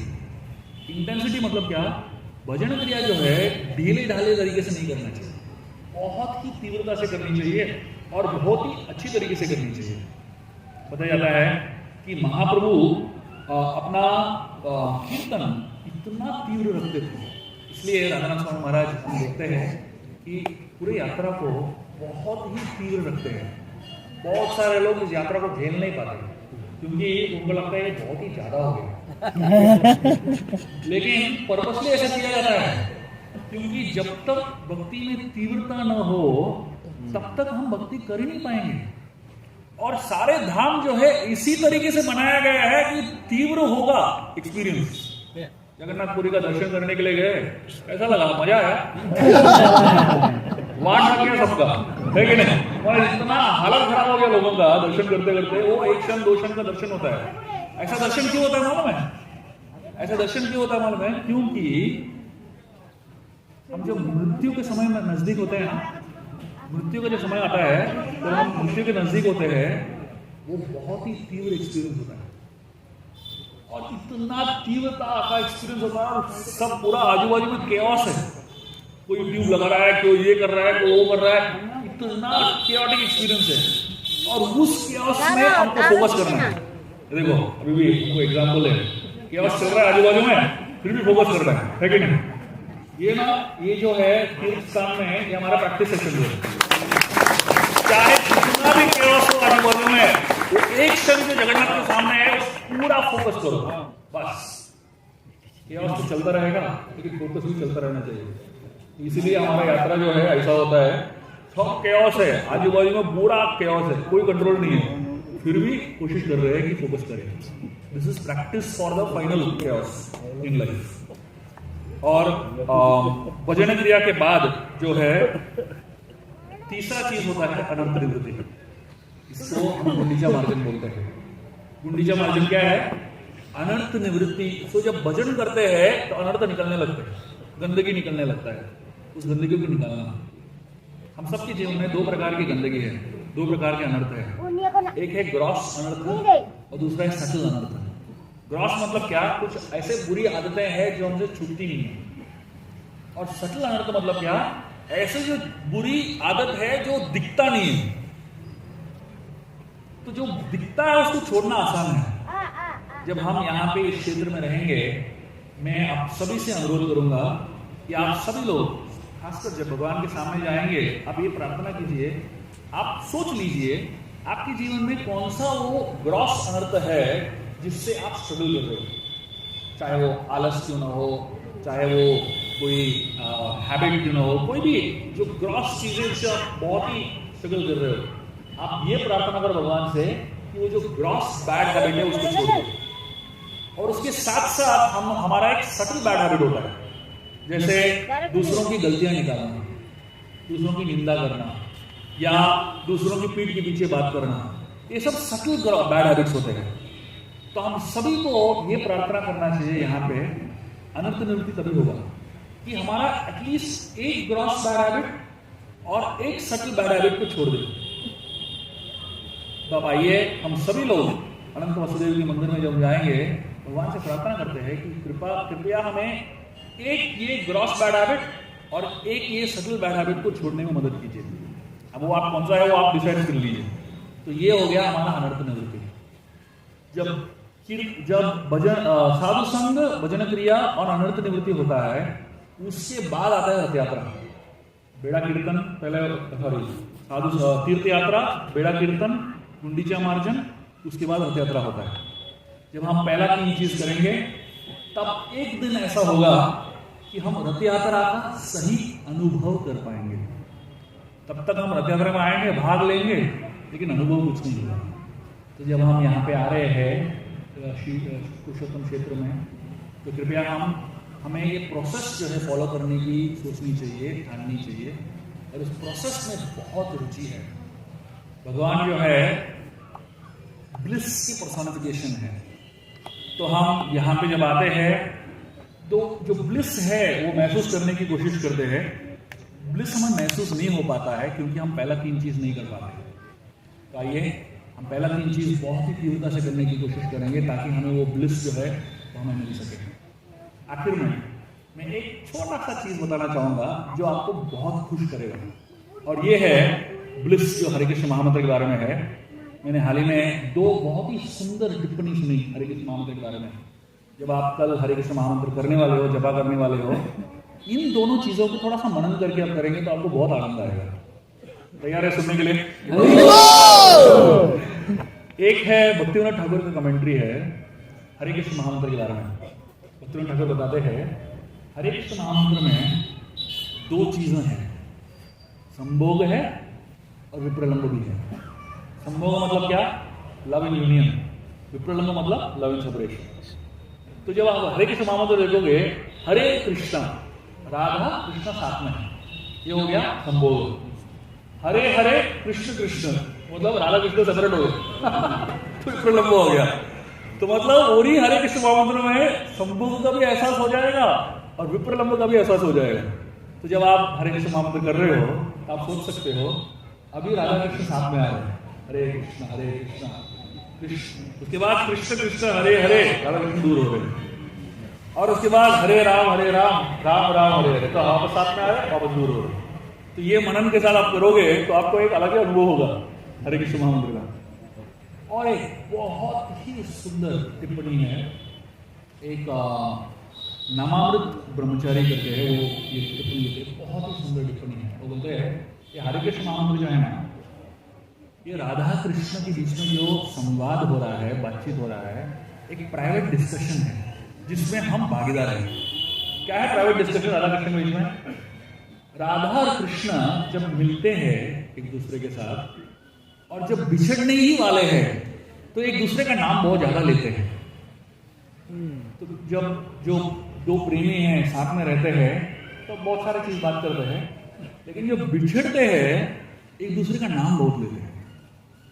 इंटेंसिटी मतलब क्या? भजन क्रिया जो है ढीले ढाले तरीके से नहीं करना चाहिए, बहुत ही तीव्रता से करनी चाहिए और बहुत ही अच्छी तरीके से करनी चाहिए। बताया जाता है कि महाप्रभु अपना कीर्तन इतना तीव्र रखते थे, इसलिए राधानाथ स्वामी महाराज हम देखते हैं कि पूरे यात्रा को बहुत ही तीव्र रखते हैं। बहुत सारे लोग इस यात्रा को झेल नहीं पाते क्योंकि उनको लगता है बहुत ही ज्यादा हो गया। लेकिन पर्पसली ऐसा किया जाता है क्योंकि जब तक भक्ति में तीव्रता न हो तब तक हम भक्ति कर ही नहीं पाएंगे। और सारे धाम जो है इसी तरीके से बनाया गया है कि तीव्र होगा एक्सपीरियंस। जगन्नाथपुरी का दर्शन करने के लिए गए, कैसा लगा? मजा आया? वाट लग गया सबका, है कि नहीं? और इतना हालत खराब हो गया लोगों का दर्शन करते करते। वो 1 क्षण 2 क्षण का दर्शन होता है। ऐसा दर्शन क्यों होता है मालूम है? ऐसा दर्शन क्यों होता है मालूम है? क्योंकि हम जब मृत्यु के समय में नजदीक होते हैं ना, मृत्यु का जो समय आता है तो हम मृत्यु के नजदीक होते हैं, वो बहुत ही तीव्र एक्सपीरियंस होता है। और इतना तीव्रता का एक्सपीरियंस होता है, सब पूरा आजू बाजू में केओस है। कोई ट्यूब लगा रहा है, कोई ये कर रहा है, कोई वो कर रहा है। इतना केओटिक एक्सपीरियंस है और उस केओस में हमको फोकस करना है। देखो अभी भी हमको एग्जाम्पल है, केओस चल रहा है आजू बाजू में, फिर भी फोकस कर रहा है कि नहीं? ये ना, ये जो है तीर्थ स्थान में, ये हमारा प्रैक्टिस सेशन है। चाहे कितना भी केओस हो आजू बाजू में, वो एक क्षण जो जगन्नाथ के सामने है पूरा फोकस करो बस। केओस तो चलता रहेगा लेकिन फोकस भी चलता रहना चाहिए। इसीलिए हमारा यात्रा जो है ऐसा होता है, सब केओस है आजू बाजू में, पूरा केओस है, कोई कंट्रोल नहीं है, फिर भी कोशिश कर रहे हैं कि फोकस करें। This is practice for the final chaos in life. और भजन क्रिया के बाद जो है तीसरा चीज होता है अनंत निवृत्ति। इसको हम गुंडीचा मार्जन बोलते हैं। गुंडीचा मार्जन क्या है? अनंत निवृत्ति। तो जब भजन करते हैं तो अनर्थ निकलने लगते हैं, गंदगी निकलने लगता है। उस गंदगी को निकालना, हम सबके जीवन में 2 प्रकार की गंदगी है, 2 प्रकार के अनर्थ है। एक है ग्रॉस अनर्थ और दूसरा है सटल अनर्थ। ग्रॉस मतलब क्या? कुछ ऐसे बुरी आदतें हैं जो हमसे छूटती नहीं है। और सटल अनर्थ मतलब क्या? ऐसे जो बुरी आदत है जो दिखता नहीं है। तो जो दिखता है उसको छोड़ना आसान है। जब हम यहाँ पे इस क्षेत्र में रहेंगे, मैं आप सभी से अनुरोध करूंगा कि आप सभी लोग, खासकर जब भगवान के सामने जाएंगे, आप ये प्रार्थना कीजिए, आप सोच लीजिए आपके जीवन में कौन सा वो ग्रॉस अनर्थ है जिससे आप स्ट्रगल कर रहे हो। चाहे वो आलस क्यों ना हो, चाहे वो कोई हैबिट क्यों ना हो, कोई भी जो ग्रॉस चीजें जिससे आप बहुत ही स्ट्रगल कर रहे हो, आप ये प्रार्थना करो भगवान से कि वो जो ग्रॉस बैड हैबिट है उसको छोड़ दो। और उसके साथ साथ हमारा एक सटल बैड हैबिट होता है, जैसे दूसरों की गलतियां निकालना, दूसरों की निंदा करना या दूसरों की पीठ के पीछे बात करना, ये सब सटल बैड हैबिट्स होते हैं। तो हम सभी को ये प्रार्थना करना चाहिए यहाँ पे, अनंत निवृत्ति तभी होगा कि हमारा एटलीस्ट एक ग्रॉस बैड हैबिट और एक सटल बैड हैबिट को छोड़ दें। तो अब आइए हम सभी लोग अनंत वासुदेव के मंदिर में जब जाएंगे, भगवान से प्रार्थना करते हैं कि कृपया हमें एक ये ग्रॉस बैड हैबिट और एक ये सटल बैड हैबिट को छोड़ने में मदद कीजिए। अब वो आप कौन सा है वो आप डिसाइड कर लीजिए। तो ये हो गया हमारा अनर्थ निवृत्ति। जब भजन साधु संग, भजन क्रिया और अनर्थ निवृत्ति होता है, उसके बाद आता है रथ यात्रा, बेड़ा कीर्तन, पहले सॉरी साधु तीर्थ यात्रा, बेड़ा कीर्तन, गुंडीचा मार्जन, उसके बाद रथ यात्रा होता है। जब हम पहला 3 चीज करेंगे तब एक दिन ऐसा होगा कि हम रथ यात्रा का सही अनुभव कर पाएंगे। तब तक हम रथ यात्रा में आएंगे, भाग लेंगे, लेकिन अनुभव कुछ नहीं होगा। तो जब हम यहाँ पे आ रहे हैं पुरुषोत्तम क्षेत्र में, तो कृपया हमें ये प्रोसेस जो है फॉलो करने की सोचनी चाहिए, ठाननी चाहिए, और इस प्रोसेस में बहुत रुचि है। भगवान जो है ब्लिस की पर्सोनिफिकेशन है। तो हम यहाँ पे जब आते हैं तो जो ब्लिस है वो महसूस करने की कोशिश करते हैं। ब्लिस हमें महसूस नहीं हो पाता है क्योंकि हम पहला 3 चीज नहीं कर पाते। तो आइए हम पहला 3 चीज बहुत ही तीव्रता से करने की कोशिश करेंगे ताकि हमें वो ब्लिस जो है वो हमें मिल सके। आखिर में मैं एक छोटा सा चीज बताना चाहूंगा जो आपको बहुत खुश करेगा, और ये है ब्लिस जो हरे कृष्ण महामंत्र के बारे में है। मैंने हाल ही में 2 बहुत ही सुंदर टिप्पणी सुनी हरे कृष्ण महामंत्र के बारे में। जब आप कल हरे कृष्ण महामंत्र करने वाले हो, जपा करने वाले हो, इन दोनों चीजों को थोड़ा सा मनन करके आप करेंगे तो आपको बहुत आनंद आएगा। तैयार है सुनने के लिए? एक है भक्तिविनोद ठाकुर का कमेंट्री है हरे कृष्ण महामंत्र के बारे में। भक्तिविनोद ठाकुर बताते हैं हरे कृष्ण महामंत्र में 2 चीजें हैं, संभोग है और विप्रलंब भी है। संभोग मतलब क्या? Love in union. विप्रलंब मतलब लव इन सेपरेशन। तो जब आप हरे कृष्ण महामंत्र देखोगे, हरे कृष्ण, राधा कृष्ण साथ में है, ये हो गया संभोग। हरे हरे कृष्ण कृष्ण मतलब राधा कृष्ण सेपरेट हो गए तो विप्रलंब हो गया। तो मतलब वही हरे कृष्ण महामंत्र में संभोग का भी एहसास हो जाएगा और विप्रलंब का भी एहसास हो जाएगा। तो जब आप हरे कृष्ण महामंत्र कर रहे हो तो आप सोच सकते हो अभी राधा कृष्ण साथ में आ रहे हैं, हरे कृष्ण कृष्ण, उसके बाद कृष्ण कृष्ण हरे हरे, राधा कृष्ण दूर हो गए, और उसके बाद हरे राम राम राम हरे हरे, तो वापस साथ में आ रहे, वापस दूर हो गए। तो ये मनन के साथ आप करोगे तो आपको एक अलग ही अनुभव होगा हरे कृष्ण महामंत्र का। और एक बहुत ही सुंदर टिप्पणी है, एक नामामृत ब्रह्मचारी करके है, वो ये टिप्पणी लिखते हैं, बहुत ही सुंदर टिप्पणी है। वो बोलते हैं कि हरे कृष्ण महामंत्र जो है ना, ये राधा कृष्ण के बीच में जो संवाद हो रहा है, बातचीत हो रहा है, एक प्राइवेट डिस्कशन है जिसमें हम भागीदार हैं। क्या है प्राइवेट डिस्कशन राधा कृष्ण के बीच में? राधा और कृष्ण जब मिलते हैं एक दूसरे के साथ और जब बिछड़ने ही वाले हैं तो एक दूसरे का नाम बहुत ज्यादा लेते हैं। तो जब जो 2 प्रेमी हैं साथ में रहते हैं तो बहुत सारी चीज बात करते हैं, लेकिन जब बिछड़ते हैं एक दूसरे का नाम बहुत लेते हैं।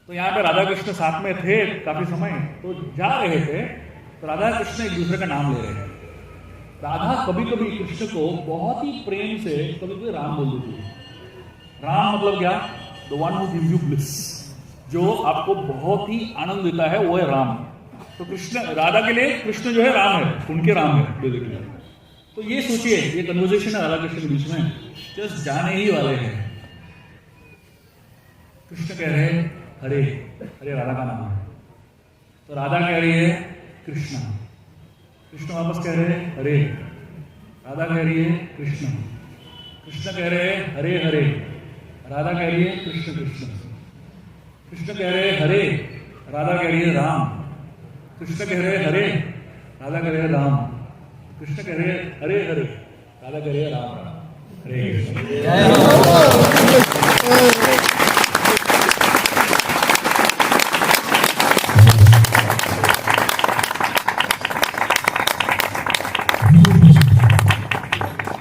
तो यहाँ पे राधा कृष्ण साथ में थे काफी समय, तो जा रहे थे तो राधा कृष्ण एक दूसरे का नाम ले रहे हैं। राधा कभी कभी कृष्ण को बहुत ही प्रेम से कभी कभी राम बोल देती है। राम मतलब क्या? The one who gives you bliss, जो आपको बहुत ही आनंद देता है वो है राम। तो कृष्ण, राधा के लिए कृष्ण जो है राम है, उनके राम है बेसिकली। तो ये सोचिए, ये कन्वर्सेशन है राधा कृष्ण के बीच में, जस्ट जाने ही वाले हैं। कृष्ण कह रहे हैं हरे हरे, राधा का नाम है, तो राधा कह रही है कृष्ण, कृष्ण वापस कह रहे हैं हरे, राधा कह रही है कृष्ण, कृष्ण कह रहे हैं हरे हरे, राधा कह रही है कृष्ण कृष्ण, कृष्ण कह रहे हैं हरे, राधा कह रही है राम, कृष्ण कह रहे हैं हरे, राधा कह रहे हैं राम, कृष्ण कह रहे हैं हरे हरे, राधा कह रही है राम राम। हरे